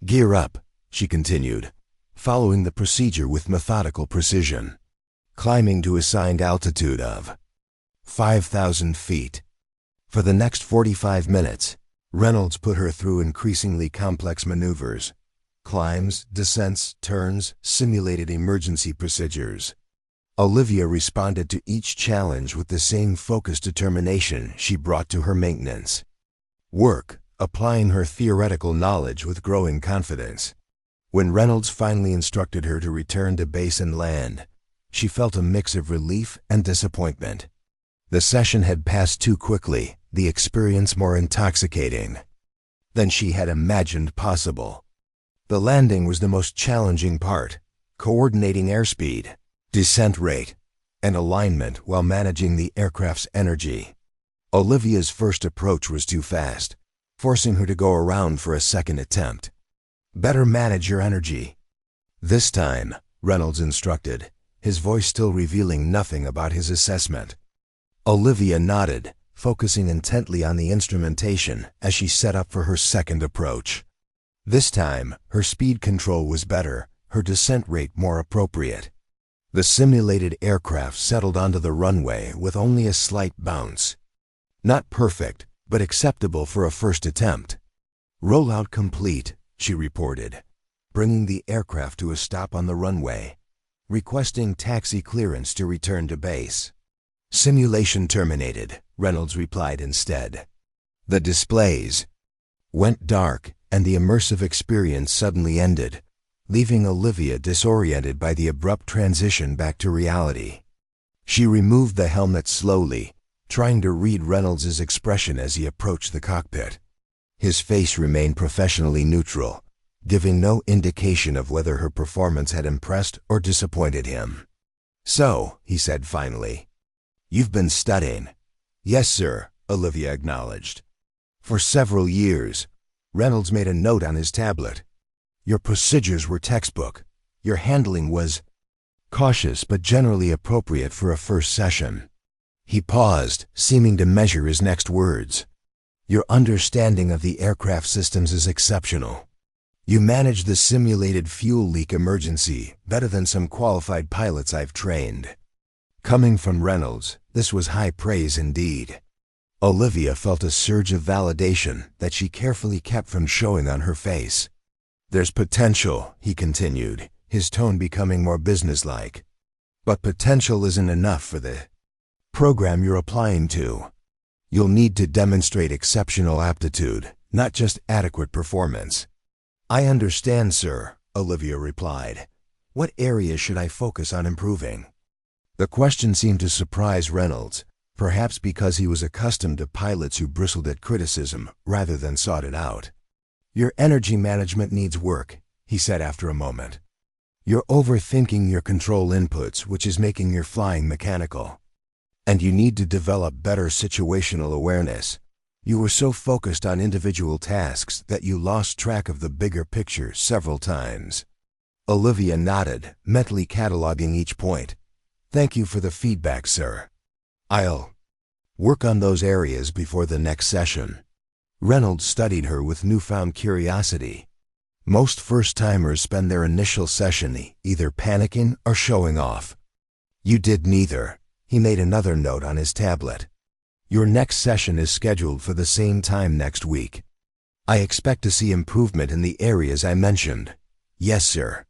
"Gear up," she continued, following the procedure with methodical precision, climbing to assigned altitude of 5,000 feet. For the next 45 minutes, Reynolds put her through increasingly complex maneuvers, climbs, descents, turns, simulated emergency procedures. Olivia responded to each challenge with the same focused determination she brought to her maintenance work, applying her theoretical knowledge with growing confidence. When Reynolds finally instructed her to return to base and land, she felt a mix of relief and disappointment. The session had passed too quickly, the experience more intoxicating than she had imagined possible. The landing was the most challenging part, coordinating airspeed, descent rate, and alignment while managing the aircraft's energy. Olivia's first approach was too fast, forcing her to go around for a second attempt. Better manage your energy this time, Reynolds instructed, his voice still revealing nothing about his assessment. Olivia nodded, focusing intently on the instrumentation as she set up for her second approach. This time, her speed control was better, her descent rate more appropriate. The simulated aircraft settled onto the runway with only a slight bounce. Not perfect, but acceptable for a first attempt. "Rollout complete," she reported, bringing the aircraft to a stop on the runway, requesting taxi clearance to return to base. "Simulation terminated," Reynolds replied instead. The displays went dark, and the immersive experience suddenly ended, leaving Olivia disoriented by the abrupt transition back to reality. She removed the helmet slowly, trying to read Reynolds' expression as he approached the cockpit. His face remained professionally neutral, giving no indication of whether her performance had impressed or disappointed him. "So," he said finally, "you've been studying." "Yes, sir," Olivia acknowledged. "For several years." Reynolds made a note on his tablet. "Your procedures were textbook. Your handling was cautious but generally appropriate for a first session." He paused, seeming to measure his next words. "Your understanding of the aircraft systems is exceptional. You managed the simulated fuel leak emergency better than some qualified pilots I've trained." Coming from Reynolds, this was high praise indeed. Olivia felt a surge of validation that she carefully kept from showing on her face. "There's potential," he continued, his tone becoming more businesslike. "But potential isn't enough for the program you're applying to. You'll need to demonstrate exceptional aptitude, not just adequate performance." "I understand, sir," Olivia replied. "What areas should I focus on improving?" The question seemed to surprise Reynolds, perhaps because he was accustomed to pilots who bristled at criticism rather than sought it out. "Your energy management needs work," he said after a moment. "You're overthinking your control inputs, which is making your flying mechanical. And you need to develop better situational awareness. You were so focused on individual tasks that you lost track of the bigger picture several times." Olivia nodded, mentally cataloging each point. "Thank you for the feedback, sir. I'll work on those areas before the next session." Reynolds studied her with newfound curiosity. Most first-timers spend their initial session either panicking or showing off. "You did neither." He made another note on his tablet. "Your next session is scheduled for the same time next week. I expect to see improvement in the areas I mentioned." "Yes, sir."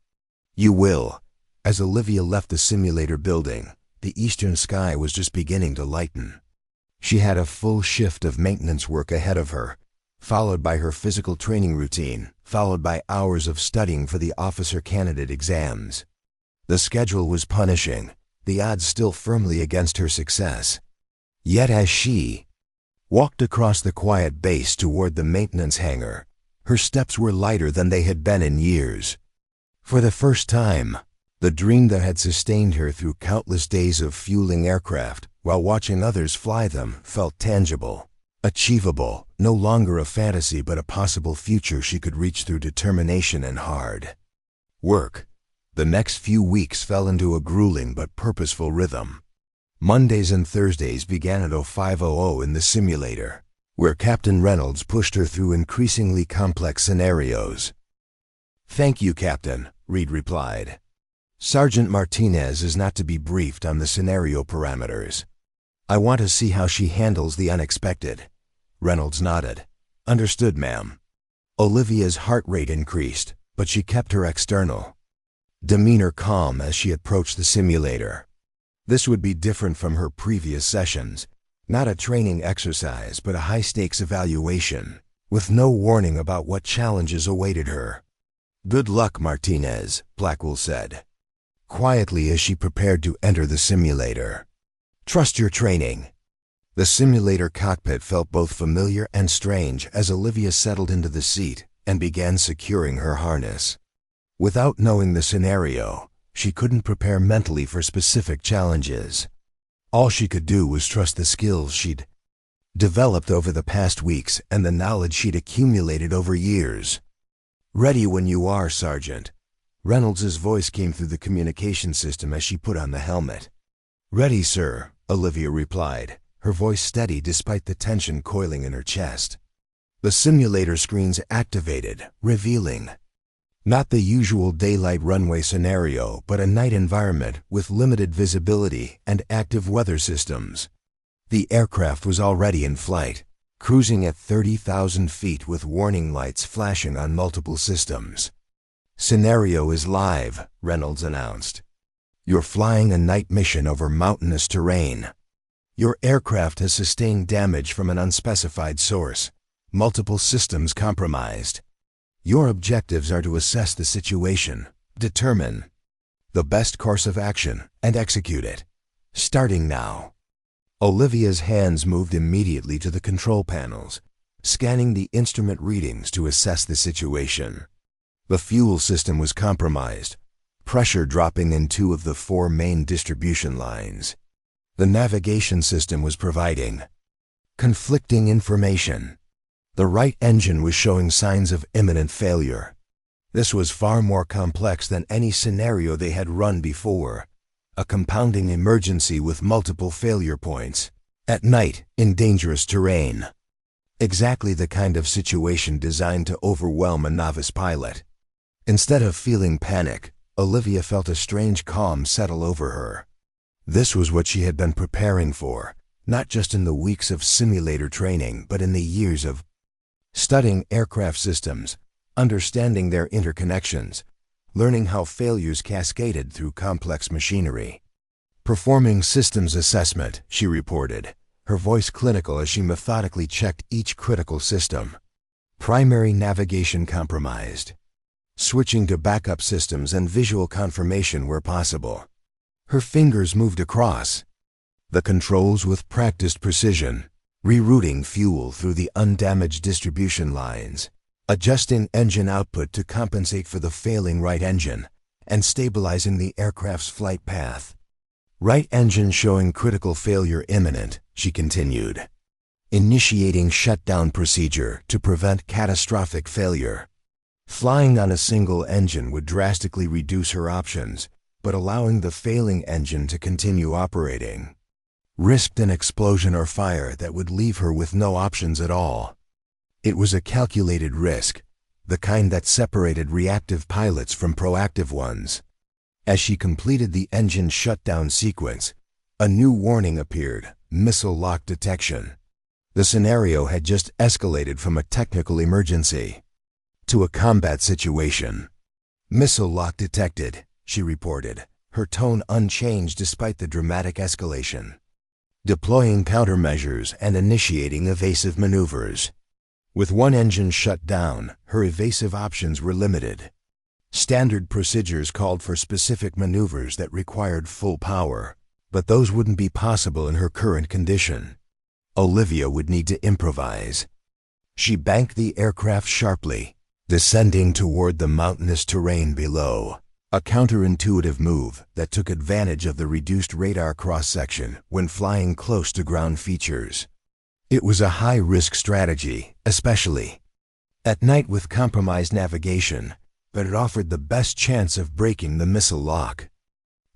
"You will." As Olivia left the simulator building, the eastern sky was just beginning to lighten. She had a full shift of maintenance work ahead of her, followed by her physical training routine, followed by hours of studying for the officer candidate exams. The schedule was punishing, the odds still firmly against her success. Yet as she walked across the quiet base toward the maintenance hangar, her steps were lighter than they had been in years. For the first time, the dream that had sustained her through countless days of fueling aircraft while watching others fly them felt tangible, achievable, no longer a fantasy but a possible future she could reach through determination and hard work. The next few weeks fell into a grueling but purposeful rhythm. Mondays and Thursdays began at 05:00 in the simulator, where Captain Reynolds pushed her through increasingly complex scenarios. "Thank you, Captain," Reed replied. "Sergeant Martinez is not to be briefed on the scenario parameters. I want to see how she handles the unexpected." Reynolds nodded. "Understood, ma'am." Olivia's heart rate increased, but she kept her external demeanor calm as she approached the simulator. This would be different from her previous sessions, not a training exercise but a high-stakes evaluation, with no warning about what challenges awaited her. "Good luck, Martinez," Blackwell said, quietly as she prepared to enter the simulator. "Trust your training." The simulator cockpit felt both familiar and strange as Olivia settled into the seat and began securing her harness. Without knowing the scenario, she couldn't prepare mentally for specific challenges. All she could do was trust the skills she'd developed over the past weeks and the knowledge she'd accumulated over years. "Ready when you are, Sergeant." Reynolds's voice came through the communication system as she put on the helmet. "Ready, sir," Olivia replied, her voice steady despite the tension coiling in her chest. The simulator screens activated, revealing not the usual daylight runway scenario, but a night environment with limited visibility and active weather systems. The aircraft was already in flight, cruising at 30,000 feet with warning lights flashing on multiple systems. "Scenario is live," Reynolds announced. "You're flying a night mission over mountainous terrain. Your aircraft has sustained damage from an unspecified source, multiple systems compromised. Your objectives are to assess the situation, determine the best course of action, and execute it. Starting now." Olivia's hands moved immediately to the control panels, scanning the instrument readings to assess the situation. The fuel system was compromised, pressure dropping in 2 of the 4 main distribution lines. The navigation system was providing conflicting information. The right engine was showing signs of imminent failure. This was far more complex than any scenario they had run before, a compounding emergency with multiple failure points, at night, in dangerous terrain. Exactly the kind of situation designed to overwhelm a novice pilot. Instead of feeling panic, Olivia felt a strange calm settle over her. This was what she had been preparing for, not just in the weeks of simulator training, but in the years of studying aircraft systems, understanding their interconnections, learning how failures cascaded through complex machinery. "Performing systems assessment," she reported, her voice clinical as she methodically checked each critical system. "Primary navigation compromised. Switching to backup systems and visual confirmation where possible." Her fingers moved across the controls with practiced precision, rerouting fuel through the undamaged distribution lines, adjusting engine output to compensate for the failing right engine, and stabilizing the aircraft's flight path. "Right engine showing critical failure imminent," she continued. "Initiating shutdown procedure to prevent catastrophic failure." Flying on a single engine would drastically reduce her options, but allowing the failing engine to continue operating risked an explosion or fire that would leave her with no options at all. It was a calculated risk, the kind that separated reactive pilots from proactive ones. As she completed the engine shutdown sequence, a new warning appeared: missile lock detection. The scenario had just escalated from a technical emergency to a combat situation. "Missile lock detected," she reported, her tone unchanged despite the dramatic escalation. "Deploying countermeasures and initiating evasive maneuvers." With one engine shut down, her evasive options were limited. Standard procedures called for specific maneuvers that required full power, but those wouldn't be possible in her current condition. Olivia would need to improvise. She banked the aircraft sharply, descending toward the mountainous terrain below, a counterintuitive move that took advantage of the reduced radar cross-section when flying close to ground features. It was a high-risk strategy, especially at night with compromised navigation, but it offered the best chance of breaking the missile lock.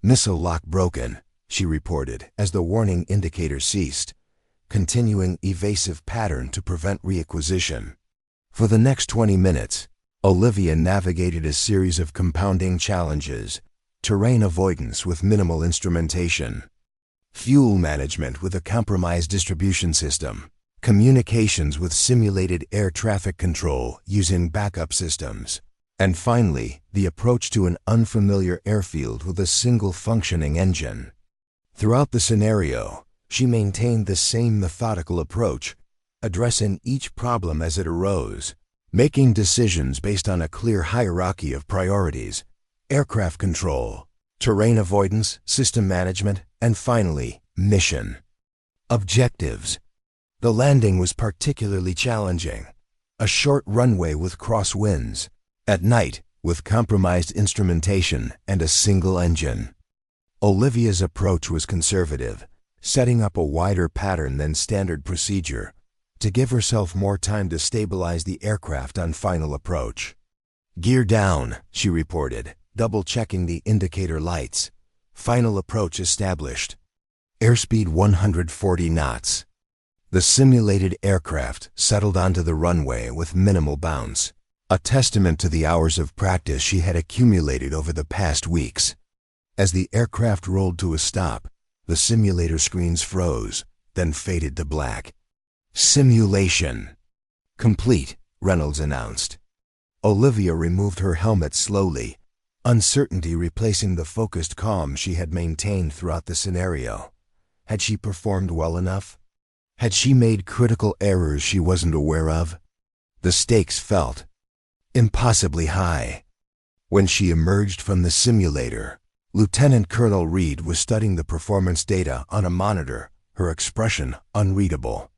"Missile lock broken," she reported as the warning indicator ceased, continuing evasive pattern to prevent reacquisition. For the next 20 minutes, Olivia navigated a series of compounding challenges: terrain avoidance with minimal instrumentation, fuel management with a compromised distribution system, communications with simulated air traffic control using backup systems, And finally, the approach to an unfamiliar airfield with a single functioning engine. Throughout the scenario, she maintained the same methodical approach, addressing each problem as it arose, making decisions based on a clear hierarchy of priorities: aircraft control, terrain avoidance, system management, and finally, mission. Objectives. The landing was particularly challenging. A short runway with crosswinds. At night, with compromised instrumentation and a single engine. Olivia's approach was conservative, setting up a wider pattern than standard procedure to give herself more time to stabilize the aircraft on final approach. "Gear down," she reported, double-checking the indicator lights. Final approach established. Airspeed 140 knots. The simulated aircraft settled onto the runway with minimal bounce, a testament to the hours of practice she had accumulated over the past weeks. As the aircraft rolled to a stop, the simulator screens froze, then faded to black. "Simulation complete," Reynolds announced. Olivia removed her helmet slowly, uncertainty replacing the focused calm she had maintained throughout the scenario. Had she performed well enough? Had she made critical errors she wasn't aware of? The stakes felt impossibly high. When she emerged from the simulator, Lieutenant Colonel Reed was studying the performance data on a monitor, her expression unreadable.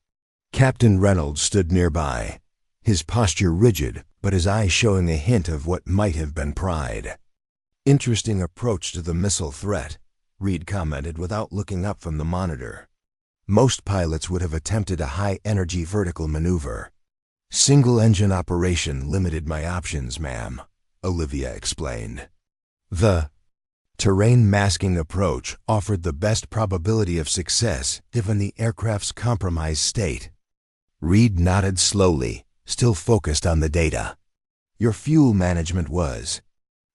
Captain Reynolds stood nearby, his posture rigid, but his eyes showing a hint of what might have been pride. "Interesting approach to the missile threat," Reed commented without looking up from the monitor. "Most pilots would have attempted a high-energy vertical maneuver." "Single-engine operation limited my options, ma'am," Olivia explained. "The terrain masking approach offered the best probability of success given the aircraft's compromised state." Reed nodded slowly, still focused on the data. "Your fuel management was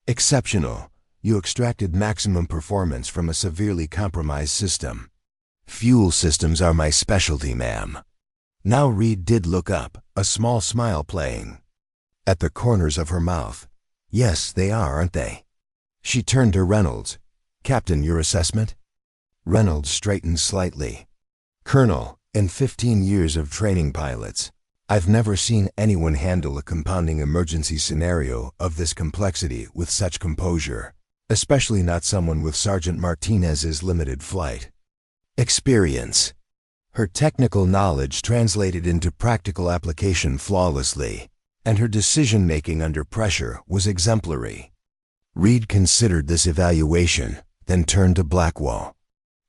exceptional. You extracted maximum performance from a severely compromised system." "Fuel systems are my specialty, ma'am." Now Reed did look up, a small smile playing at the corners of her mouth. "Yes, they are, aren't they?" She turned to Reynolds. "Captain, your assessment?" Reynolds straightened slightly. "Colonel, in 15 years of training pilots, I've never seen anyone handle a compounding emergency scenario of this complexity with such composure, especially not someone with Sergeant Martinez's limited flight experience." Her technical knowledge translated into practical application flawlessly, and her decision-making under pressure was exemplary. Reed considered this evaluation, then turned to Blackwell.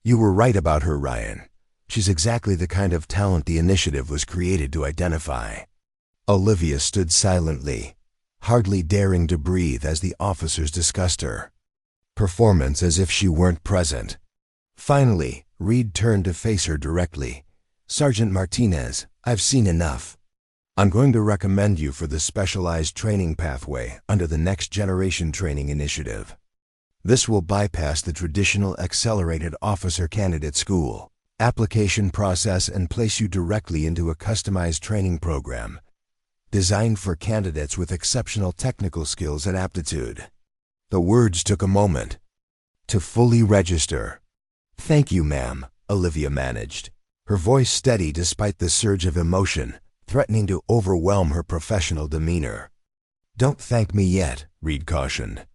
"You were right about her, Ryan. She's exactly the kind of talent the initiative was created to identify." Olivia stood silently, hardly daring to breathe as the officers discussed her performance as if she weren't present. Finally, Reed turned to face her directly. "Sergeant Martinez, I've seen enough. I'm going to recommend you for the specialized training pathway under the Next Generation Training Initiative. This will bypass the traditional accelerated officer candidate school application process and place you directly into a customized training program designed for candidates with exceptional technical skills and aptitude." The words took a moment. "To fully register." "Thank you, ma'am," Olivia managed, her voice steady despite the surge of emotion threatening to overwhelm her professional demeanor. "Don't thank me yet," Reed cautioned.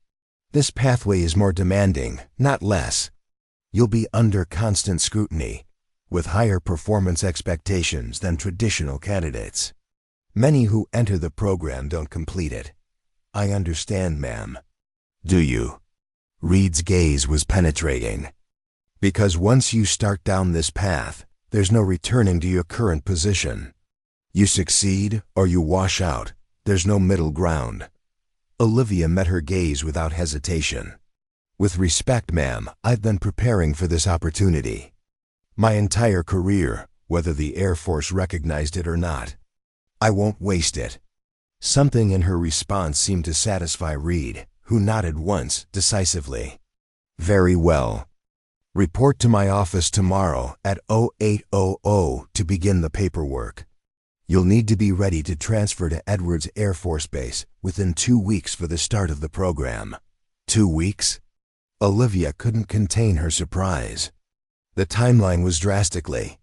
"This pathway is more demanding, not less. You'll be under constant scrutiny, with higher performance expectations than traditional candidates. Many who enter the program don't complete it." "I understand, ma'am." "Do you?" Reed's gaze was penetrating. "Because once you start down this path, there's no returning to your current position. You succeed or you wash out. There's no middle ground." Olivia met her gaze without hesitation. "With respect, ma'am, I've been preparing for this opportunity my entire career, whether the Air Force recognized it or not. I won't waste it." Something in her response seemed to satisfy Reed, who nodded once, decisively. "Very well. Report to my office tomorrow at 0800 to begin the paperwork." You'll need to be ready to transfer to Edwards Air Force Base within 2 weeks for the start of the program. 2 weeks? Olivia couldn't contain her surprise. The timeline was drastically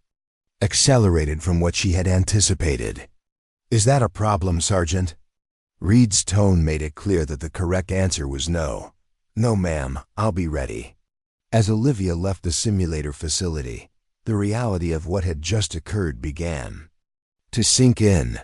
accelerated from what she had anticipated. Is that a problem, Sergeant? Reed's tone made it clear that the correct answer was no. No, ma'am, I'll be ready. As Olivia left the simulator facility, the reality of what had just occurred began to sink in.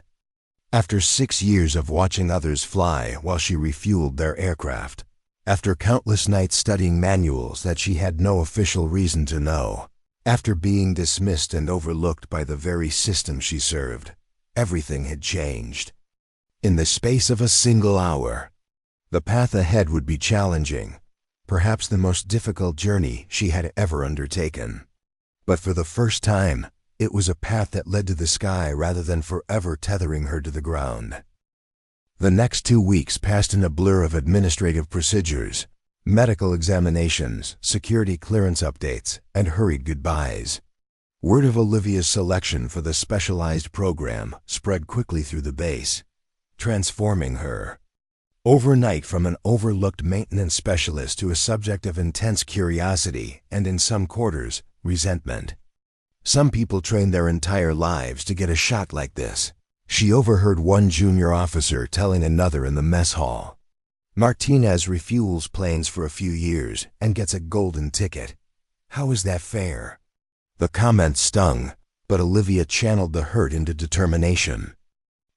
After 6 years of watching others fly while she refueled their aircraft, after countless nights studying manuals that she had no official reason to know, after being dismissed and overlooked by the very system she served, everything had changed. In the space of a single hour, the path ahead would be challenging, perhaps the most difficult journey she had ever undertaken. But for the first time, it was a path that led to the sky rather than forever tethering her to the ground. The next 2 weeks passed in a blur of administrative procedures, medical examinations, security clearance updates, and hurried goodbyes. Word of Olivia's selection for the specialized program spread quickly through the base, transforming her overnight from an overlooked maintenance specialist to a subject of intense curiosity and, in some quarters, resentment. Some people train their entire lives to get a shot like this, she overheard one junior officer telling another in the mess hall. Martinez refuels planes for a few years and gets a golden ticket. How is that fair? The comment stung, but Olivia channeled the hurt into determination.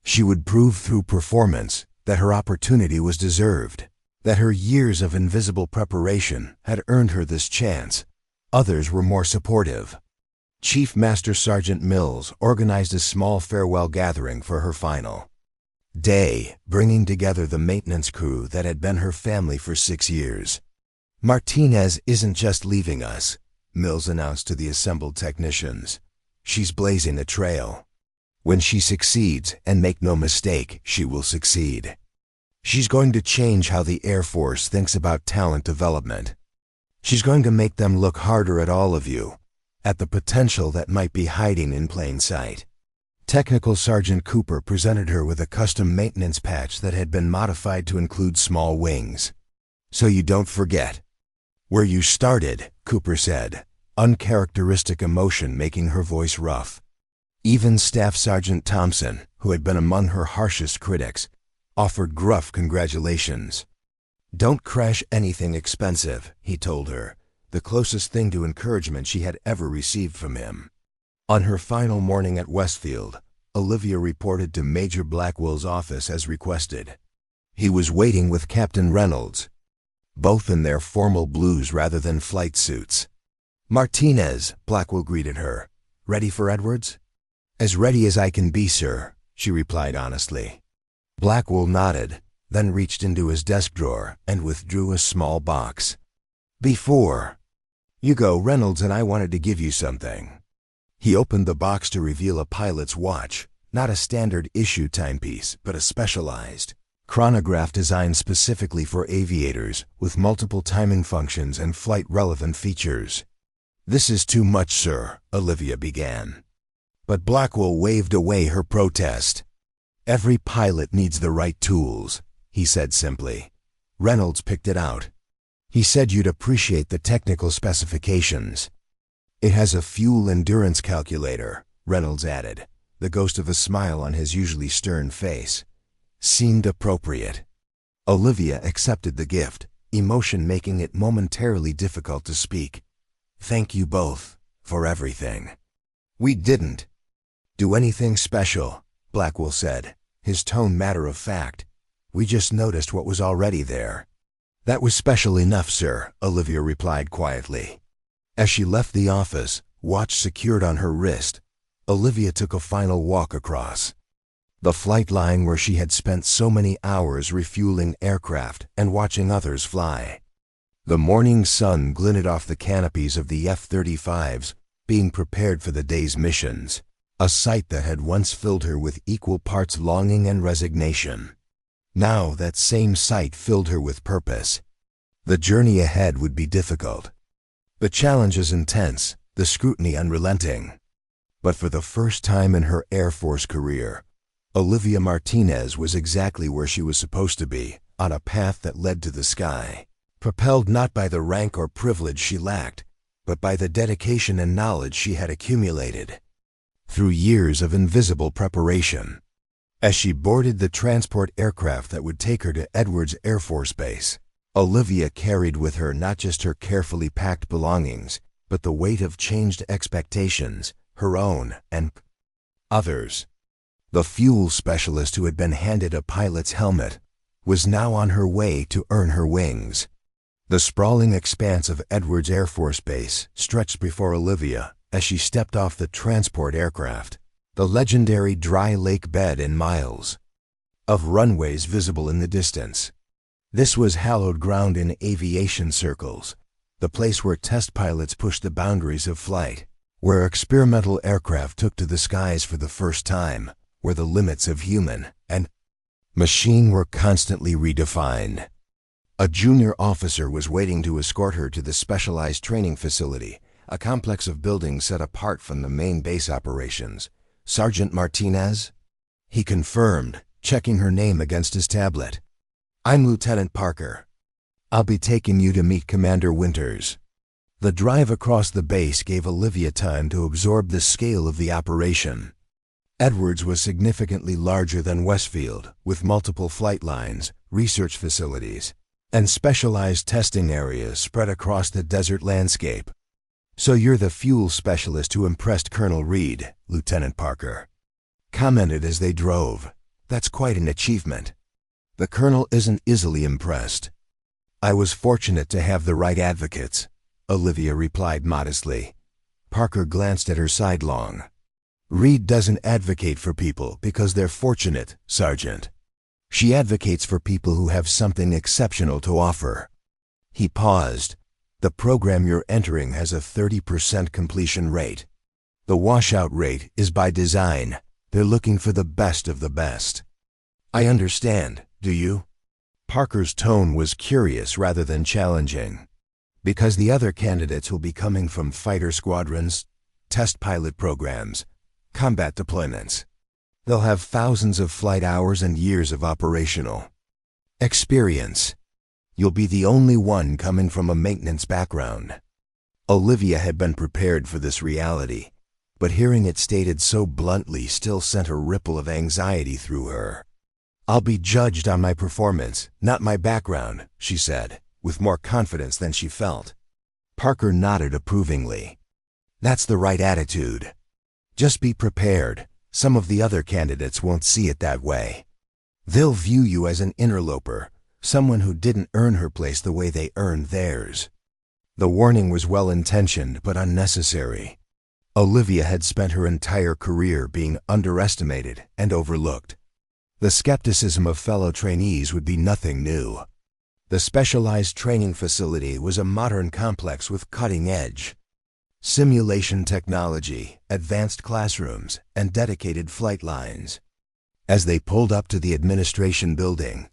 She would prove through performance that her opportunity was deserved, that her years of invisible preparation had earned her this chance. Others were more supportive. Chief Master Sergeant Mills organized a small farewell gathering for her final day, bringing together the maintenance crew that had been her family for 6 years. Martinez isn't just leaving us, Mills announced to the assembled technicians. She's blazing a trail. When she succeeds, and make no mistake, she will succeed, she's going to change how the Air Force thinks about talent development. She's going to make them look harder at all of you, at the potential that might be hiding in plain sight. Technical Sergeant Cooper presented her with a custom maintenance patch that had been modified to include small wings. So you don't forget where you started, Cooper said, uncharacteristic emotion making her voice rough. Even Staff Sergeant Thompson, who had been among her harshest critics, offered gruff congratulations. Don't crash anything expensive, he told her, the closest thing to encouragement she had ever received from him. On her final morning at Westfield, Olivia reported to Major Blackwell's office as requested. He was waiting with Captain Reynolds, both in their formal blues rather than flight suits. Martinez, Blackwell greeted her. Ready for Edwards? As ready as I can be, sir, she replied honestly. Blackwell nodded, then reached into his desk drawer and withdrew a small box. Before you go, Reynolds and I wanted to give you something. He opened the box to reveal a pilot's watch, not a standard issue timepiece, but a specialized chronograph designed specifically for aviators with multiple timing functions and flight-relevant features. This is too much, sir, Olivia began. But Blackwell waved away her protest. Every pilot needs the right tools, he said simply. Reynolds picked it out. He said you'd appreciate the technical specifications. It has a fuel endurance calculator, Reynolds added, the ghost of a smile on his usually stern face. Seemed appropriate. Olivia accepted the gift, emotion making it momentarily difficult to speak. Thank you both, for everything. We didn't do anything special, Blackwell said, his tone matter of fact. We just noticed what was already there. That was special enough, sir, Olivia replied quietly. As she left the office, watch secured on her wrist, Olivia took a final walk across the flight line where she had spent so many hours refueling aircraft and watching others fly. The morning sun glinted off the canopies of the F-35s, being prepared for the day's missions, a sight that had once filled her with equal parts longing and resignation. Now that same sight filled her with purpose. The journey ahead would be difficult. The challenges intense, the scrutiny unrelenting. But for the first time in her Air Force career, Olivia Martinez was exactly where she was supposed to be, on a path that led to the sky, propelled not by the rank or privilege she lacked, but by the dedication and knowledge she had accumulated through years of invisible preparation. As she boarded the transport aircraft that would take her to Edwards Air Force Base, Olivia carried with her not just her carefully packed belongings, but the weight of changed expectations, her own and others. The fuel specialist who had been handed a pilot's helmet was now on her way to earn her wings. The sprawling expanse of Edwards Air Force Base stretched before Olivia as she stepped off the transport aircraft, the legendary dry lake bed and miles of runways visible in the distance. This was hallowed ground in aviation circles, the place where test pilots pushed the boundaries of flight, where experimental aircraft took to the skies for the first time, where the limits of human and machine were constantly redefined. A junior officer was waiting to escort her to the specialized training facility, a complex of buildings set apart from the main base operations. Sergeant Martinez? He confirmed, checking her name against his tablet. I'm Lieutenant Parker. I'll be taking you to meet Commander Winters. The drive across the base gave Olivia time to absorb the scale of the operation. Edwards was significantly larger than Westfield, with multiple flight lines, research facilities, and specialized testing areas spread across the desert landscape. So you're the fuel specialist who impressed Colonel Reed, Lieutenant Parker commented as they drove. That's quite an achievement. The colonel isn't easily impressed. I was fortunate to have the right advocates, Olivia replied modestly. Parker glanced at her sidelong. Reed doesn't advocate for people because they're fortunate, Sergeant. She advocates for people who have something exceptional to offer. He paused. The program you're entering has a 30% completion rate. The washout rate is by design. They're looking for the best of the best. I understand, do you? Parker's tone was curious rather than challenging. Because the other candidates will be coming from fighter squadrons, test pilot programs, combat deployments. They'll have thousands of flight hours and years of operational experience. You'll be the only one coming from a maintenance background. Olivia had been prepared for this reality, but hearing it stated so bluntly still sent a ripple of anxiety through her. I'll be judged on my performance, not my background, she said, with more confidence than she felt. Parker nodded approvingly. That's the right attitude. Just be prepared. Some of the other candidates won't see it that way. They'll view you as an interloper, someone who didn't earn her place the way they earned theirs. The warning was well-intentioned but unnecessary. Olivia had spent her entire career being underestimated and overlooked. The skepticism of fellow trainees would be nothing new. The specialized training facility was a modern complex with cutting-edge simulation technology, advanced classrooms, and dedicated flight lines. As they pulled up to the administration building,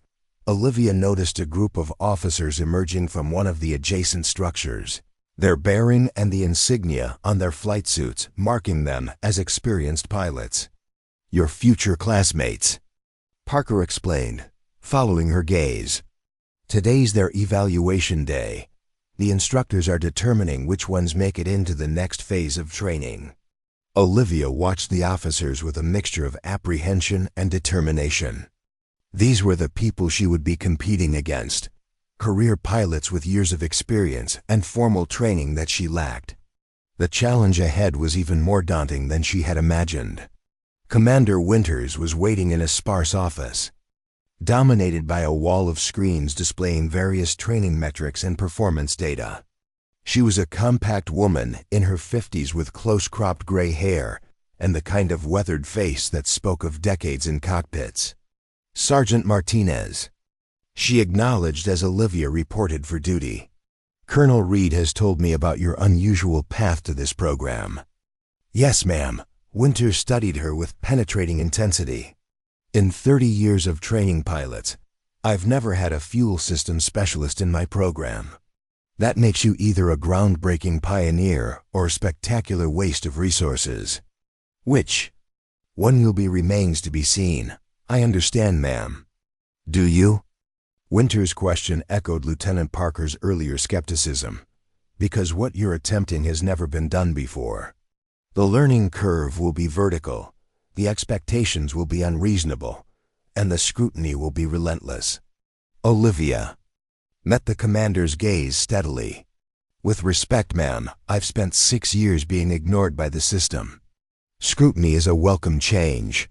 Olivia noticed a group of officers emerging from one of the adjacent structures, their bearing and the insignia on their flight suits marking them as experienced pilots. Your future classmates, Parker explained, following her gaze. Today's their evaluation day. The instructors are determining which ones make it into the next phase of training. Olivia watched the officers with a mixture of apprehension and determination. These were the people she would be competing against, career pilots with years of experience and formal training that she lacked. The challenge ahead was even more daunting than she had imagined. Commander Winters was waiting in a sparse office, dominated by a wall of screens displaying various training metrics and performance data. She was a compact woman in her 50s with close-cropped gray hair and the kind of weathered face that spoke of decades in cockpits. Sergeant Martinez, she acknowledged as Olivia reported for duty. Colonel Reed has told me about your unusual path to this program. Yes, ma'am. Winters studied her with penetrating intensity. In 30 years of training pilots, I've never had a fuel system specialist in my program. That makes you either a groundbreaking pioneer or a spectacular waste of resources. Which one you'll be remains to be seen. I understand, ma'am. Do you? Winter's question echoed Lieutenant Parker's earlier skepticism, because what you're attempting has never been done before. The learning curve will be vertical, the expectations will be unreasonable, and the scrutiny will be relentless. Olivia met the commander's gaze steadily. With respect, ma'am, I've spent 6 years being ignored by the system. Scrutiny is a welcome change.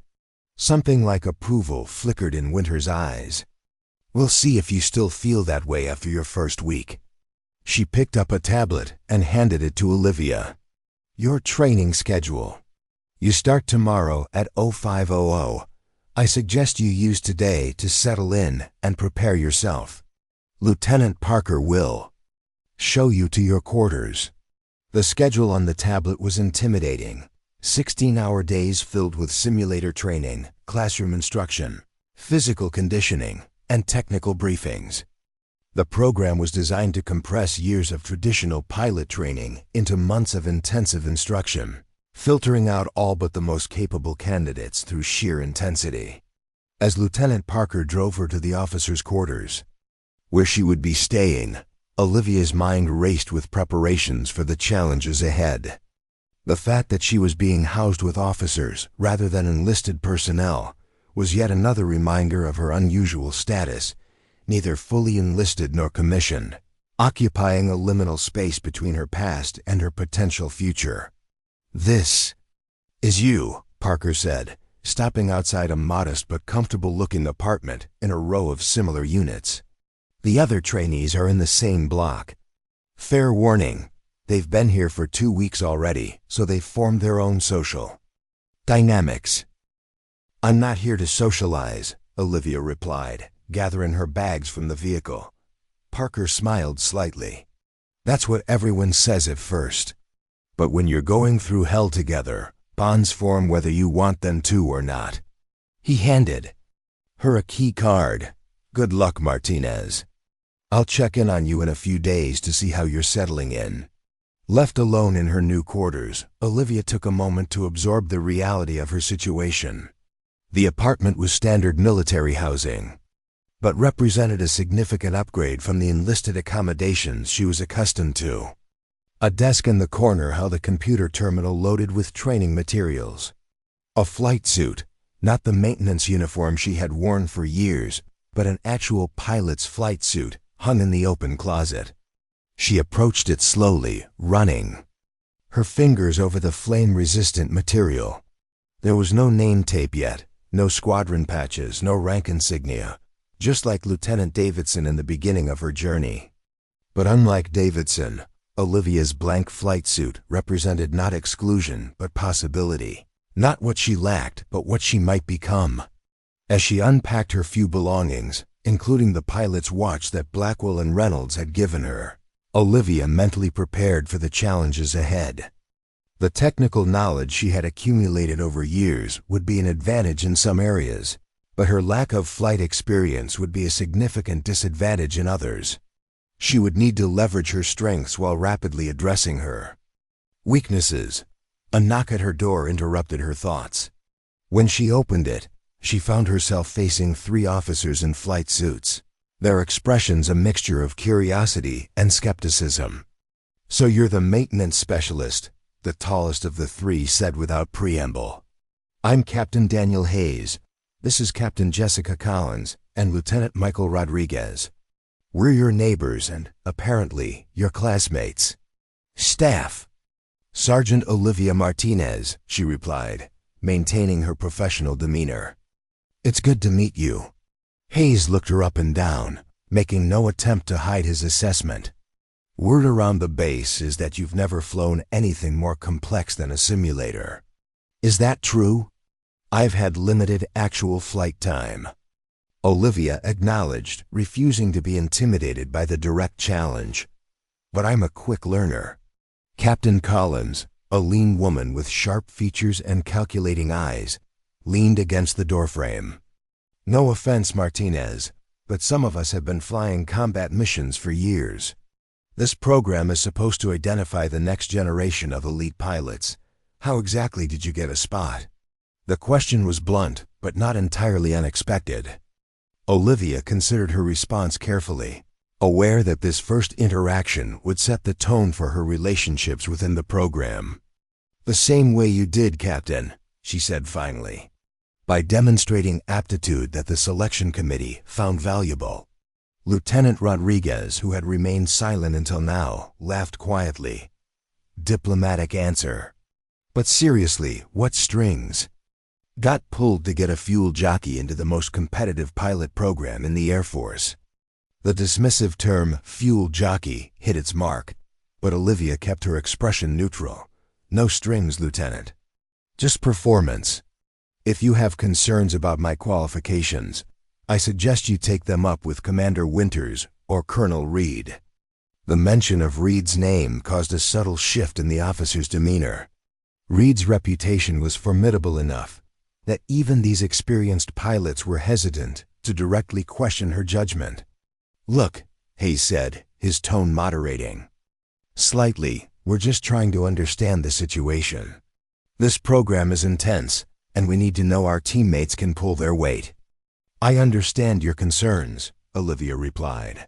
Something like approval flickered in Winter's eyes. We'll see if you still feel that way after your first week. She picked up a tablet and handed it to Olivia. Your training schedule. You start tomorrow at 0500. I suggest you use today to settle in and prepare yourself. Lieutenant Parker will show you to your quarters. The schedule on the tablet was intimidating. 16-hour days filled with simulator training, classroom instruction, physical conditioning, and technical briefings. The program was designed to compress years of traditional pilot training into months of intensive instruction, filtering out all but the most capable candidates through sheer intensity. As Lieutenant Parker drove her to the officers' quarters, where she would be staying, Olivia's mind raced with preparations for the challenges ahead. The fact that she was being housed with officers rather than enlisted personnel was yet another reminder of her unusual status, neither fully enlisted nor commissioned, occupying a liminal space between her past and her potential future. This is you, Parker said, stopping outside a modest but comfortable-looking apartment in a row of similar units. The other trainees are in the same block. Fair warning, they've been here for 2 weeks already, so they've formed their own social dynamics. I'm not here to socialize, Olivia replied, gathering her bags from the vehicle. Parker smiled slightly. That's what everyone says at first. But when you're going through hell together, bonds form whether you want them to or not. He handed her a key card. Good luck, Martinez. I'll check in on you in a few days to see how you're settling in. Left alone in her new quarters, Olivia took a moment to absorb the reality of her situation. The apartment was standard military housing, but represented a significant upgrade from the enlisted accommodations she was accustomed to. A desk in the corner held a computer terminal loaded with training materials. A flight suit, not the maintenance uniform she had worn for years, but an actual pilot's flight suit, hung in the open closet. She approached it slowly, running her fingers over the flame-resistant material. There was no name tape yet, no squadron patches, no rank insignia, just like Lieutenant Davidson in the beginning of her journey. But unlike Davidson, Olivia's blank flight suit represented not exclusion but possibility, not what she lacked but what she might become. As she unpacked her few belongings, including the pilot's watch that Blackwell and Reynolds had given her, Olivia mentally prepared for the challenges ahead. The technical knowledge she had accumulated over years would be an advantage in some areas, but her lack of flight experience would be a significant disadvantage in others. She would need to leverage her strengths while rapidly addressing her weaknesses. A knock at her door interrupted her thoughts. When she opened it, she found herself facing 3 officers in flight suits, their expressions a mixture of curiosity and skepticism. So you're the maintenance specialist, the tallest of the 3 said without preamble. I'm Captain Daniel Hayes. This is Captain Jessica Collins and Lieutenant Michael Rodriguez. We're your neighbors and, apparently, your classmates. Staff. Sergeant Olivia Martinez, she replied, maintaining her professional demeanor. It's good to meet you. Hayes looked her up and down, making no attempt to hide his assessment. Word around the base is that you've never flown anything more complex than a simulator. Is that true? I've had limited actual flight time. Olivia acknowledged, refusing to be intimidated by the direct challenge. But I'm a quick learner. Captain Collins, a lean woman with sharp features and calculating eyes, leaned against the doorframe. No offense, Martinez, but some of us have been flying combat missions for years. This program is supposed to identify the next generation of elite pilots. How exactly did you get a spot? The question was blunt, but not entirely unexpected. Olivia considered her response carefully, aware that this first interaction would set the tone for her relationships within the program. "The same way you did, Captain," she said finally, "by demonstrating aptitude that the selection committee found valuable." Lieutenant Rodriguez, who had remained silent until now, laughed quietly. Diplomatic answer. "But seriously, what strings?" "Got pulled to get a fuel jockey into the most competitive pilot program in the Air Force." The dismissive term fuel jockey hit its mark, but Olivia kept her expression neutral. "No strings, Lieutenant. Just performance. If you have concerns about my qualifications, I suggest you take them up with Commander Winters or Colonel Reed." The mention of Reed's name caused a subtle shift in the officer's demeanor. Reed's reputation was formidable enough that even these experienced pilots were hesitant to directly question her judgment. "Look," Hayes said, his tone moderating. "Slightly, we're just trying to understand the situation. This program is intense, and we need to know our teammates can pull their weight." "I understand your concerns," Olivia replied,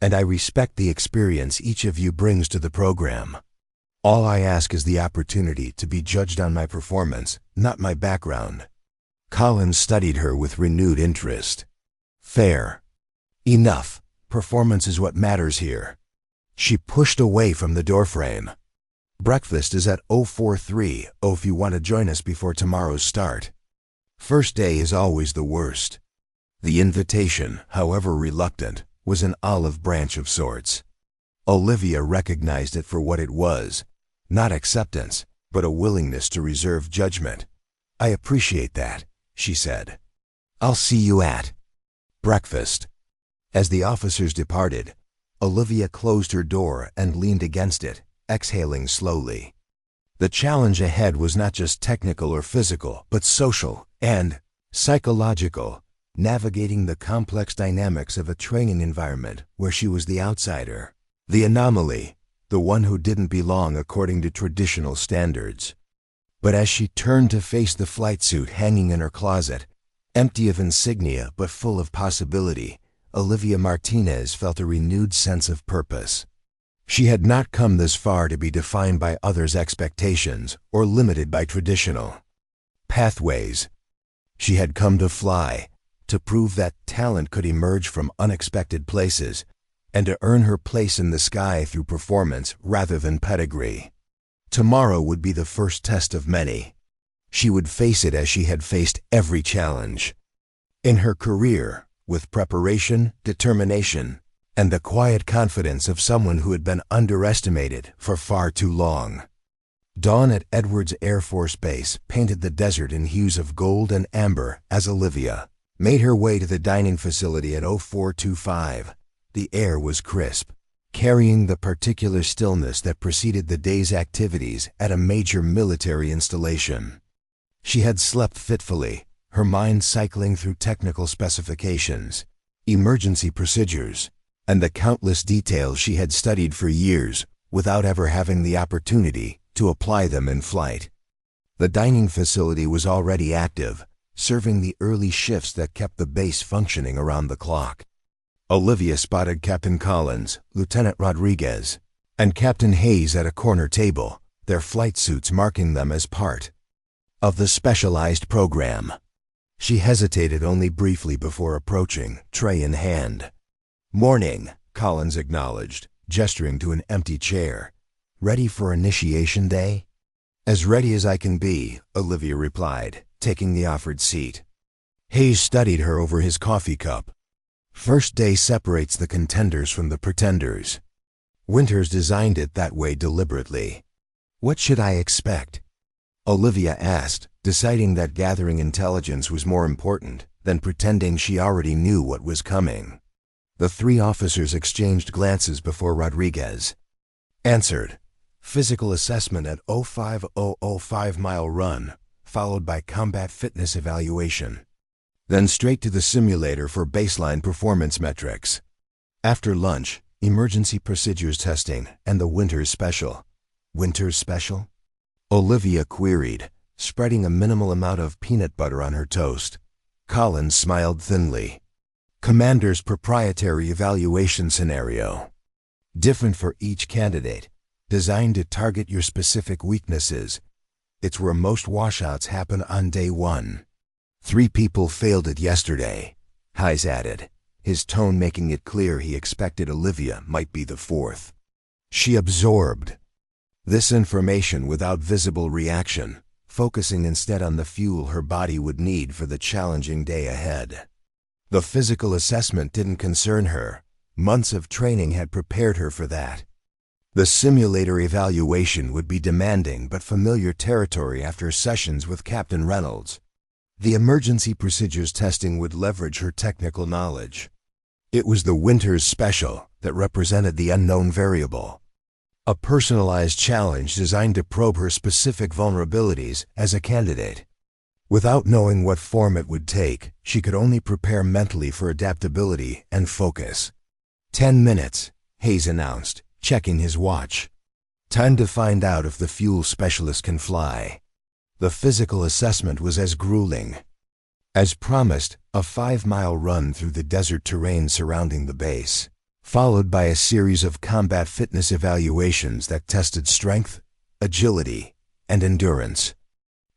"and I respect the experience each of you brings to the program. All I ask is the opportunity to be judged on my performance, not my background." Collins studied her with renewed interest. "Fair. Enough. Performance is what matters here." She pushed away from the doorframe. "Breakfast is at 043 if you want to join us before tomorrow's start. First day is always the worst." The invitation, however reluctant, was an olive branch of sorts. Olivia recognized it for what it was, not acceptance, but a willingness to reserve judgment. "I appreciate that," she said. "I'll see you at breakfast." As the officers departed, Olivia closed her door and leaned against it, exhaling slowly. The challenge ahead was not just technical or physical, but social and psychological, navigating the complex dynamics of a training environment where she was the outsider, the anomaly, the one who didn't belong according to traditional standards. But as she turned to face the flight suit hanging in her closet, empty of insignia but full of possibility, Olivia Martinez felt a renewed sense of purpose. She had not come this far to be defined by others' expectations or limited by traditional pathways. She had come to fly, to prove that talent could emerge from unexpected places, and to earn her place in the sky through performance rather than pedigree. Tomorrow would be the first test of many. She would face it as she had faced every challenge. In her career, with preparation, determination, and the quiet confidence of someone who had been underestimated for far too long. Dawn at Edwards Air Force Base painted the desert in hues of gold and amber as Olivia made her way to the dining facility at 0425. The air was crisp, carrying the particular stillness that preceded the day's activities at a major military installation. She had slept fitfully, her mind cycling through technical specifications, emergency procedures, and the countless details she had studied for years without ever having the opportunity to apply them in flight. The dining facility was already active, serving the early shifts that kept the base functioning around the clock. Olivia spotted Captain Collins, Lieutenant Rodriguez, and Captain Hayes at a corner table, their flight suits marking them as part of the specialized program. She hesitated only briefly before approaching, tray in hand. "Morning," Collins acknowledged, gesturing to an empty chair. "Ready for initiation day?" "As ready as I can be," Olivia replied, taking the offered seat. Hayes studied her over his coffee cup. "First day separates the contenders from the pretenders. Winters designed it that way deliberately." "What should I expect?" Olivia asked, deciding that gathering intelligence was more important than pretending she already knew what was coming. The three officers exchanged glances before Rodriguez answered, "Physical assessment at 05005-mile run, followed by combat fitness evaluation. Then straight to the simulator for baseline performance metrics. After lunch, emergency procedures testing and the Winters Special." "Winters Special?" Olivia queried, spreading a minimal amount of peanut butter on her toast. Collins smiled thinly. Commander's proprietary evaluation scenario. Different for each candidate, designed to target your specific weaknesses. It's where most washouts happen on day one. 3 people failed it yesterday, Hayes added, his tone making it clear he expected Olivia might be the 4th. She absorbed this information without visible reaction, focusing instead on the fuel her body would need for the challenging day ahead. The physical assessment didn't concern her. Months of training had prepared her for that. The simulator evaluation would be demanding but familiar territory after sessions with Captain Reynolds. The emergency procedures testing would leverage her technical knowledge. It was the winter's special that represented the unknown variable. A personalized challenge designed to probe her specific vulnerabilities as a candidate. Without knowing what form it would take, she could only prepare mentally for adaptability and focus. 10 minutes, Hayes announced, checking his watch. Time to find out if the fuel specialist can fly. The physical assessment was as grueling. As promised, a 5-mile run through the desert terrain surrounding the base, followed by a series of combat fitness evaluations that tested strength, agility, and endurance.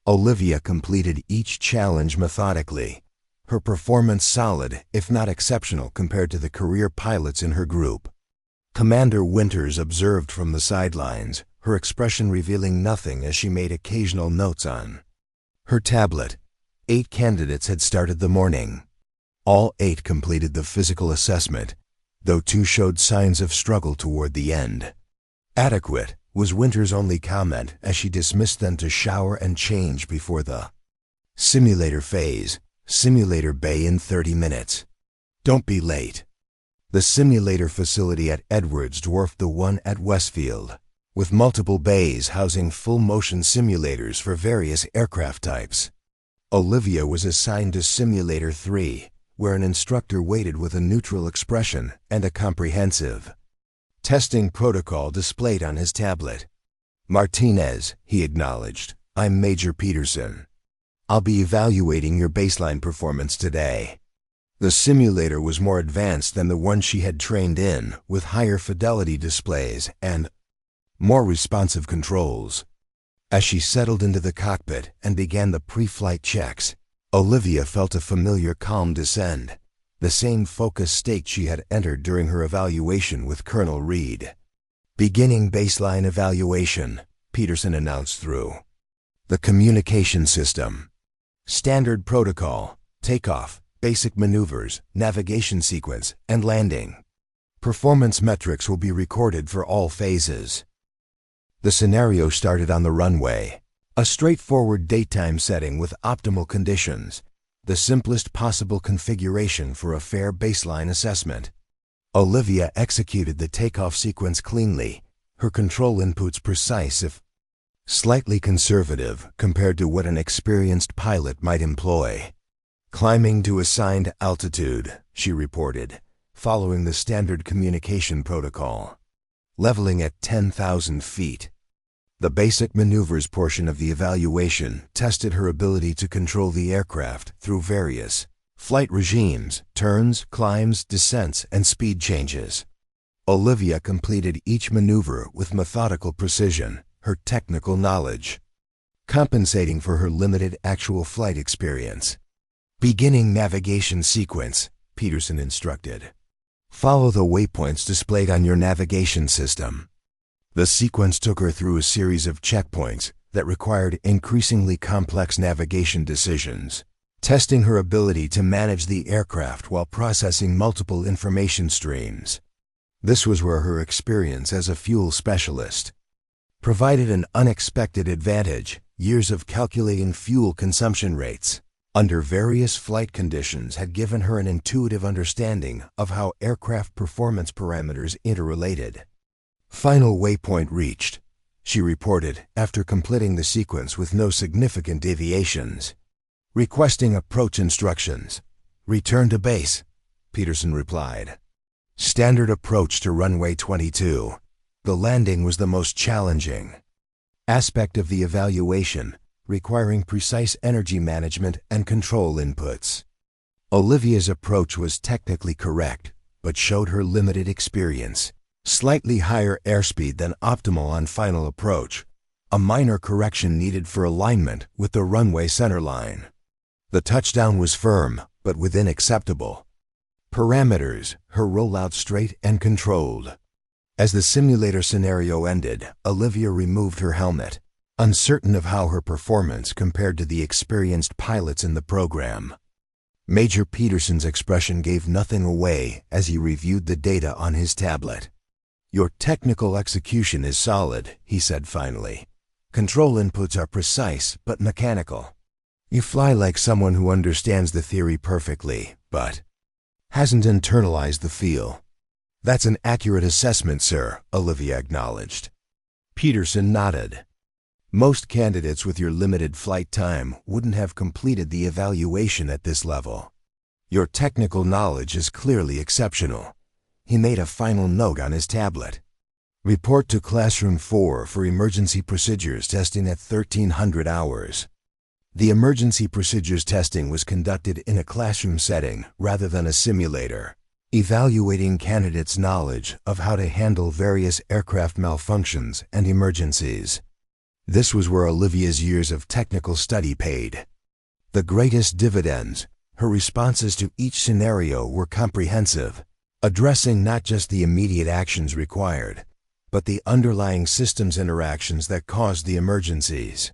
Olivia completed each challenge methodically, her performance solid, if not exceptional, compared to the career pilots in her group. Commander Winters observed from the sidelines, her expression revealing nothing as she made occasional notes on her tablet. 8 candidates had started the morning. All 8 completed the physical assessment, though 2 showed signs of struggle toward the end. Adequate was Winters' only comment as she dismissed them to shower and change before the simulator phase. Simulator bay in 30 minutes. Don't be late. The simulator facility at Edwards dwarfed the one at Westfield, with multiple bays housing full-motion simulators for various aircraft types. Olivia was assigned to Simulator 3, where an instructor waited with a neutral expression and a comprehensive testing protocol displayed on his tablet. "Martinez," he acknowledged, "I'm Major Peterson. I'll be evaluating your baseline performance today." The simulator was more advanced than the one she had trained in, with higher fidelity displays and more responsive controls. As she settled into the cockpit and began the pre-flight checks, Olivia felt a familiar calm descend, the same focused state she had entered during her evaluation with Colonel Reed. "Beginning baseline evaluation," Peterson announced through the communication system. "Standard protocol, takeoff, basic maneuvers, navigation sequence, and landing. Performance metrics will be recorded for all phases." The scenario started on the runway, a straightforward daytime setting with optimal conditions, the simplest possible configuration for a fair baseline assessment. Olivia executed the takeoff sequence cleanly, her control inputs precise if slightly conservative compared to what an experienced pilot might employ. "Climbing to assigned altitude," she reported, following the standard communication protocol. "Leveling at 10,000 feet. The basic maneuvers portion of the evaluation tested her ability to control the aircraft through various flight regimes, turns, climbs, descents, and speed changes. Olivia completed each maneuver with methodical precision, her technical knowledge compensating for her limited actual flight experience. "Beginning navigation sequence," Peterson instructed. "Follow the waypoints displayed on your navigation system." The sequence took her through a series of checkpoints that required increasingly complex navigation decisions, testing her ability to manage the aircraft while processing multiple information streams. This was where her experience as a fuel specialist provided an unexpected advantage. Years of calculating fuel consumption rates under various flight conditions had given her an intuitive understanding of how aircraft performance parameters interrelated. "Final waypoint reached," she reported after completing the sequence with no significant deviations. "Requesting approach instructions." "Return to base," Peterson replied. Standard approach to runway 22. The landing was the most challenging. aspect of the evaluation, requiring precise energy management and control inputs. Olivia's approach was technically correct, but showed her limited experience. Slightly higher airspeed than optimal on final approach. A minor correction needed for alignment with the runway centerline. The touchdown was firm, but within acceptable parameters, her rollout straight and controlled. As the simulator scenario ended, Olivia removed her helmet, uncertain of how her performance compared to the experienced pilots in the program. Major Peterson's expression gave nothing away as he reviewed the data on his tablet. "Your technical execution is solid," he said finally. "Control inputs are precise but mechanical. You fly like someone who understands the theory perfectly, but hasn't internalized the feel." "That's an accurate assessment, sir," Olivia acknowledged. Peterson nodded. "Most candidates with your limited flight time wouldn't have completed the evaluation at this level. Your technical knowledge is clearly exceptional." He made a final note on his tablet. "Report to Classroom 4 for emergency procedures testing at 1300 hours." The emergency procedures testing was conducted in a classroom setting rather than a simulator, evaluating candidates' knowledge of how to handle various aircraft malfunctions and emergencies. This was where Olivia's years of technical study paid the greatest dividends. Her responses to each scenario were comprehensive, addressing not just the immediate actions required, but the underlying systems interactions that caused the emergencies.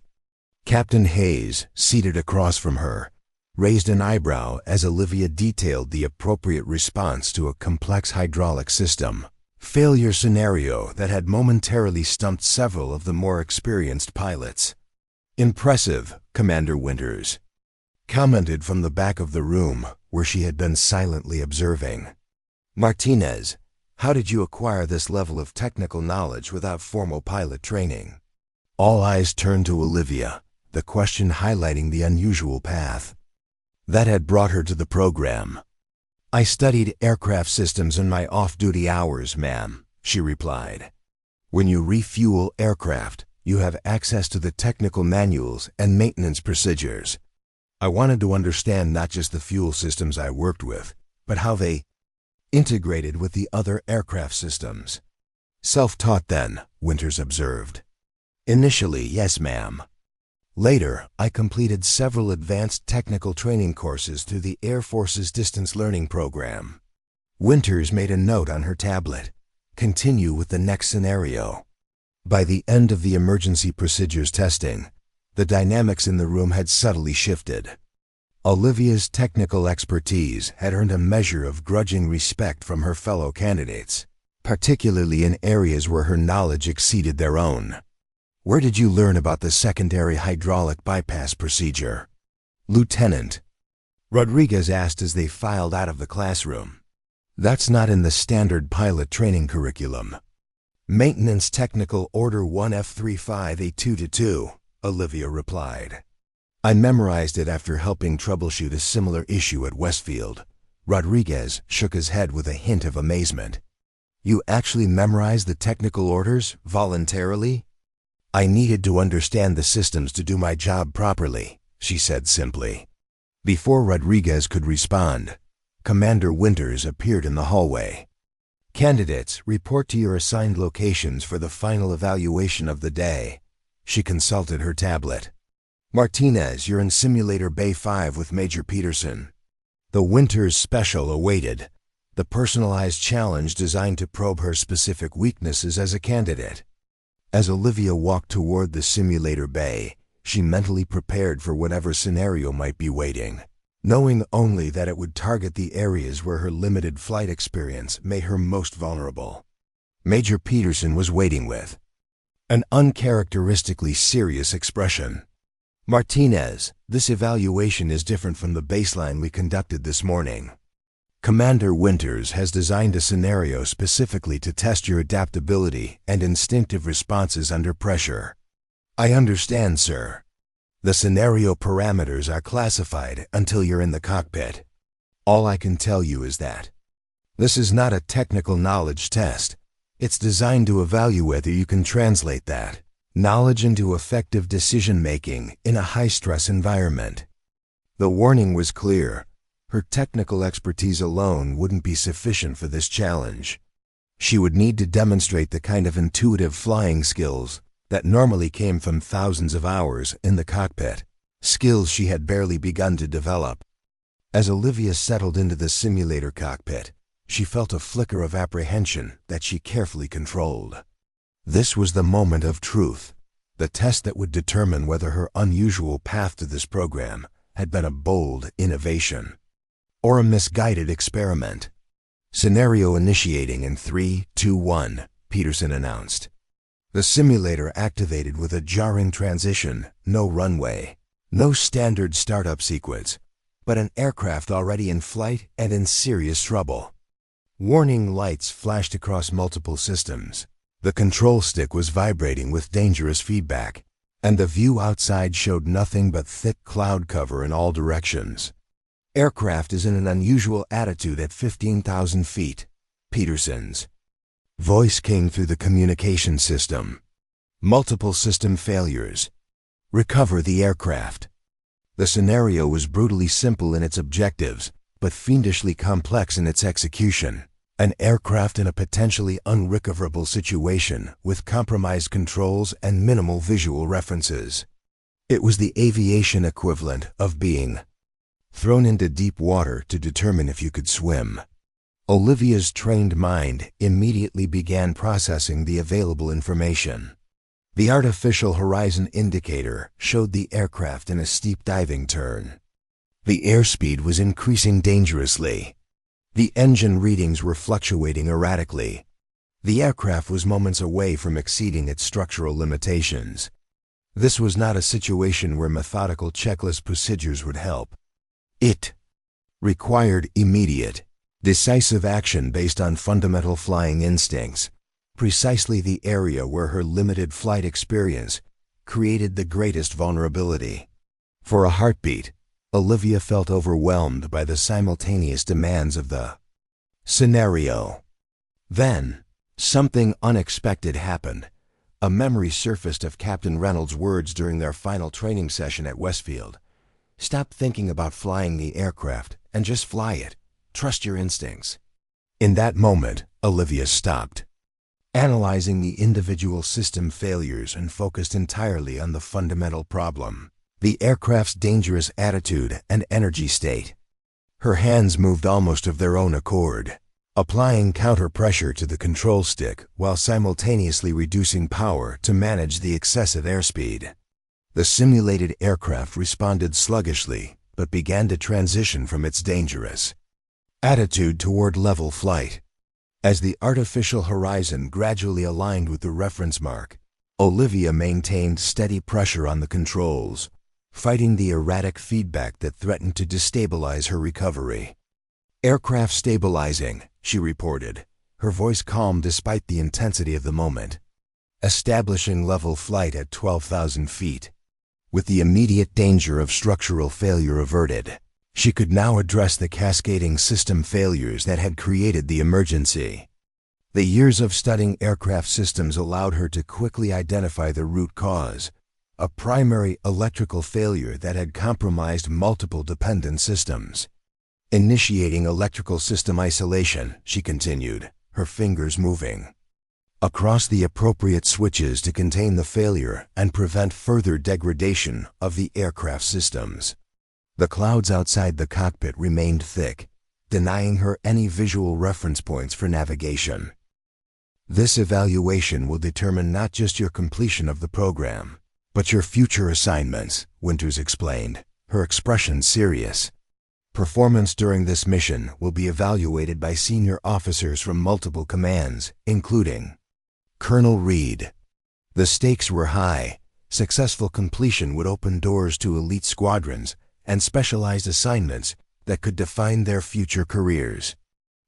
Captain Hayes, seated across from her, raised an eyebrow as Olivia detailed the appropriate response to a complex hydraulic system failure scenario that had momentarily stumped several of the more experienced pilots. "Impressive," Commander Winters commented from the back of the room where she had been silently observing. "Martinez, how did you acquire this level of technical knowledge without formal pilot training?" All eyes turned to Olivia, the question highlighting the unusual path that had brought her to the program. "I studied aircraft systems in my off-duty hours, ma'am," she replied. "When you refuel aircraft, you have access to the technical manuals and maintenance procedures. I wanted to understand not just the fuel systems I worked with, but how they integrated with the other aircraft systems." "Self-taught then," Winters observed. "Initially, yes, ma'am. Later, I completed several advanced technical training courses through the Air Force's distance learning program." Winters made a note on her tablet. "Continue with the next scenario." By the end of the emergency procedures testing, the dynamics in the room had subtly shifted. Olivia's technical expertise had earned a measure of grudging respect from her fellow candidates, particularly in areas where her knowledge exceeded their own. "Where did you learn about the secondary hydraulic bypass procedure?" Lieutenant Rodriguez asked as they filed out of the classroom. "That's not in the standard pilot training curriculum." "Maintenance Technical Order 1F35A2-2, Olivia replied. "I memorized it after helping troubleshoot a similar issue at Westfield." Rodriguez shook his head with a hint of amazement. "You actually memorized the technical orders voluntarily?" "I needed to understand the systems to do my job properly," she said simply. Before Rodriguez could respond, Commander Winters appeared in the hallway. "Candidates, report to your assigned locations for the final evaluation of the day." She consulted her tablet. "Martinez, you're in Simulator Bay 5 with Major Peterson." The Winters special awaited, the personalized challenge designed to probe her specific weaknesses as a candidate. As Olivia walked toward the simulator bay, she mentally prepared for whatever scenario might be waiting, knowing only that it would target the areas where her limited flight experience made her most vulnerable. Major Peterson was waiting with an uncharacteristically serious expression. "Martinez, this evaluation is different from the baseline we conducted this morning. Commander Winters has designed a scenario specifically to test your adaptability and instinctive responses under pressure." "I understand, sir. The scenario parameters are classified until you're in the cockpit. All I can tell you is that this is not a technical knowledge test. It's designed to evaluate whether you can translate that knowledge into effective decision-making in a high-stress environment. The warning was clear. Her technical expertise alone wouldn't be sufficient for this challenge. She would need to demonstrate the kind of intuitive flying skills that normally came from thousands of hours in the cockpit, skills she had barely begun to develop. As Olivia settled into the simulator cockpit, she felt a flicker of apprehension that she carefully controlled. This was the moment of truth, the test that would determine whether her unusual path to this program had been a bold innovation or a misguided experiment. Scenario initiating in 3, 2, 1, Peterson announced. The simulator activated with a jarring transition, no runway, no standard startup sequence, but an aircraft already in flight and in serious trouble. Warning lights flashed across multiple systems. The control stick was vibrating with dangerous feedback, and the view outside showed nothing but thick cloud cover in all directions. Aircraft is in an unusual attitude at 15,000 feet, Peterson's voice came through the communication system. Multiple system failures. Recover the aircraft. The scenario was brutally simple in its objectives, but fiendishly complex in its execution. An aircraft in a potentially unrecoverable situation with compromised controls and minimal visual references. It was the aviation equivalent of being thrown into deep water to determine if you could swim. Olivia's trained mind immediately began processing the available information. The artificial horizon indicator showed the aircraft in a steep diving turn. The airspeed was increasing dangerously. The engine readings were fluctuating erratically. The aircraft was moments away from exceeding its structural limitations. This was not a situation where methodical checklist procedures would help. It required immediate, decisive action based on fundamental flying instincts, precisely the area where her limited flight experience created the greatest vulnerability. For a heartbeat, Olivia felt overwhelmed by the simultaneous demands of the scenario. Then, something unexpected happened. A memory surfaced of Captain Reynolds' words during their final training session at Westfield. Stop thinking about flying the aircraft and just fly it. Trust your instincts. In that moment, Olivia stopped, analyzing the individual system failures and focused entirely on the fundamental problem. The aircraft's dangerous attitude and energy state. Her hands moved almost of their own accord, applying counter-pressure to the control stick while simultaneously reducing power to manage the excessive airspeed. The simulated aircraft responded sluggishly, but began to transition from its dangerous attitude toward level flight. As the artificial horizon gradually aligned with the reference mark, Olivia maintained steady pressure on the controls, fighting the erratic feedback that threatened to destabilize her recovery. Aircraft stabilizing, she reported, her voice calm despite the intensity of the moment. Establishing level flight at 12,000 feet. With the immediate danger of structural failure averted, she could now address the cascading system failures that had created the emergency. The years of studying aircraft systems allowed her to quickly identify the root cause, a primary electrical failure that had compromised multiple dependent systems. Initiating electrical system isolation, she continued, her fingers moving across the appropriate switches to contain the failure and prevent further degradation of the aircraft systems. The clouds outside the cockpit remained thick, denying her any visual reference points for navigation. This evaluation will determine not just your completion of the program, but your future assignments, Winters explained, her expression serious. Performance during this mission will be evaluated by senior officers from multiple commands, including Colonel Reed. The stakes were high. Successful completion would open doors to elite squadrons and specialized assignments that could define their future careers.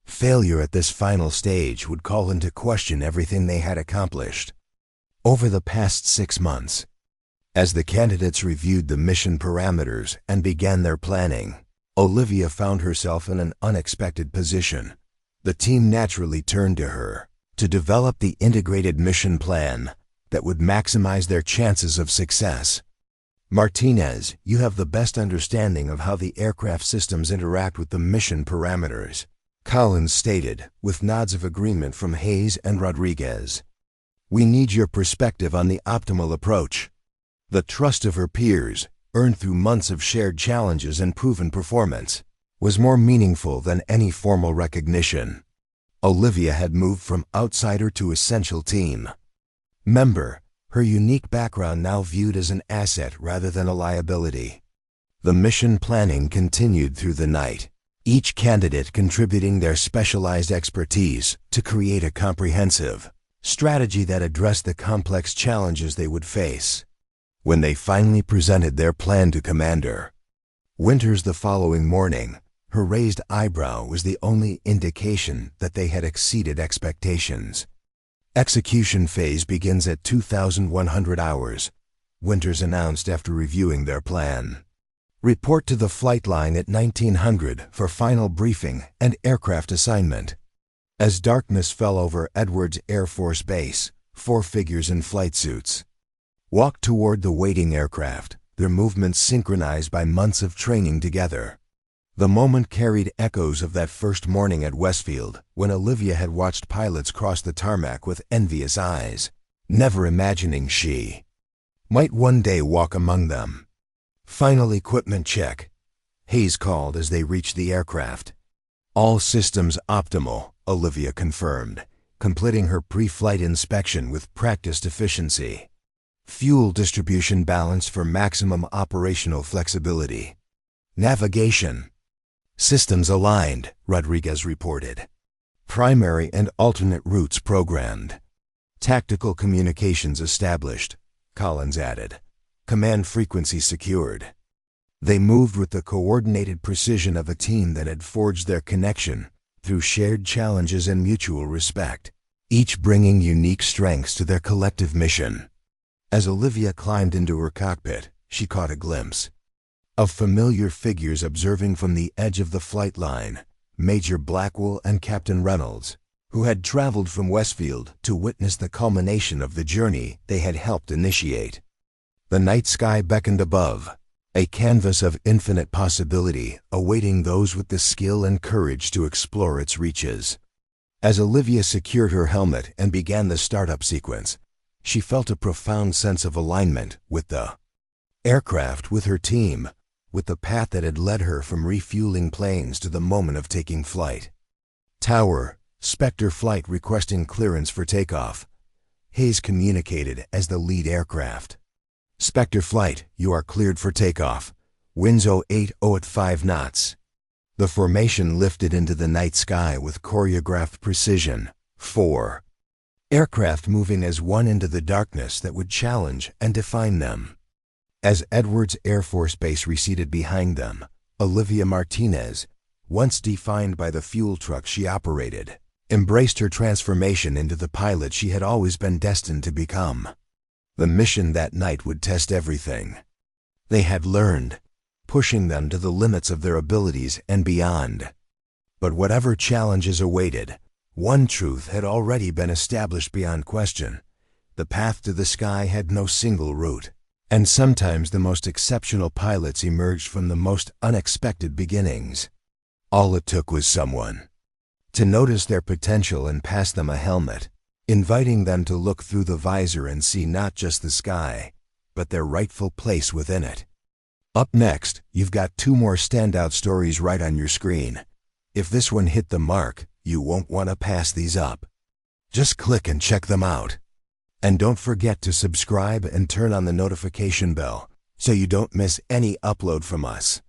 Failure at this final stage would call into question everything they had accomplished over the past 6 months. As the candidates reviewed the mission parameters and began their planning, Olivia found herself in an unexpected position. The team naturally turned to her to develop the integrated mission plan, that would maximize their chances of success. Martinez, you have the best understanding of how the aircraft systems interact with the mission parameters, Collins stated, with nods of agreement from Hayes and Rodriguez. We need your perspective on the optimal approach. The trust of her peers, earned through months of shared challenges and proven performance, was more meaningful than any formal recognition. Olivia had moved from outsider to essential team member, her unique background now viewed as an asset rather than a liability. The mission planning continued through the night, each candidate contributing their specialized expertise to create a comprehensive strategy that addressed the complex challenges they would face. When they finally presented their plan to Commander Winters the following morning, her raised eyebrow was the only indication that they had exceeded expectations. Execution phase begins at 2,100 hours, Winters announced after reviewing their plan. Report to the flight line at 1900 for final briefing and aircraft assignment. As darkness fell over Edwards Air Force Base, 4 figures in flight suits walked toward the waiting aircraft, their movements synchronized by months of training together. The moment carried echoes of that first morning at Westfield, when Olivia had watched pilots cross the tarmac with envious eyes, never imagining she might one day walk among them. Final equipment check, Hayes called as they reached the aircraft. All systems optimal, Olivia confirmed, completing her pre-flight inspection with practiced efficiency. Fuel distribution balanced for maximum operational flexibility. Navigation systems aligned, Rodriguez reported. Primary and alternate routes programmed. Tactical communications established, Collins added. Command frequency secured. They moved with the coordinated precision of a team that had forged their connection through shared challenges and mutual respect, each bringing unique strengths to their collective mission. As Olivia climbed into her cockpit, she caught a glimpse of familiar figures observing from the edge of the flight line, Major Blackwell and Captain Reynolds, who had traveled from Westfield to witness the culmination of the journey they had helped initiate. The night sky beckoned above, a canvas of infinite possibility awaiting those with the skill and courage to explore its reaches. As Olivia secured her helmet and began the startup sequence, she felt a profound sense of alignment with the aircraft, with her team, with the path that had led her from refueling planes to the moment of taking flight. Tower, Spectre flight requesting clearance for takeoff, Hayes communicated as the lead aircraft. Spectre flight, you are cleared for takeoff. Winds 080 at 5 knots. The formation lifted into the night sky with choreographed precision. 4 aircraft moving as one into the darkness that would challenge and define them. As Edwards Air Force Base receded behind them, Olivia Martinez, once defined by the fuel truck she operated, embraced her transformation into the pilot she had always been destined to become. The mission that night would test everything they had learned, pushing them to the limits of their abilities and beyond. But whatever challenges awaited, one truth had already been established beyond question. The path to the sky had no single route, and sometimes the most exceptional pilots emerged from the most unexpected beginnings. All it took was someone to notice their potential and pass them a helmet, inviting them to look through the visor and see not just the sky, but their rightful place within it. Up next, you've got 2 more standout stories right on your screen. If this one hit the mark, you won't want to pass these up. Just click and check them out. And don't forget to subscribe and turn on the notification bell so you don't miss any upload from us.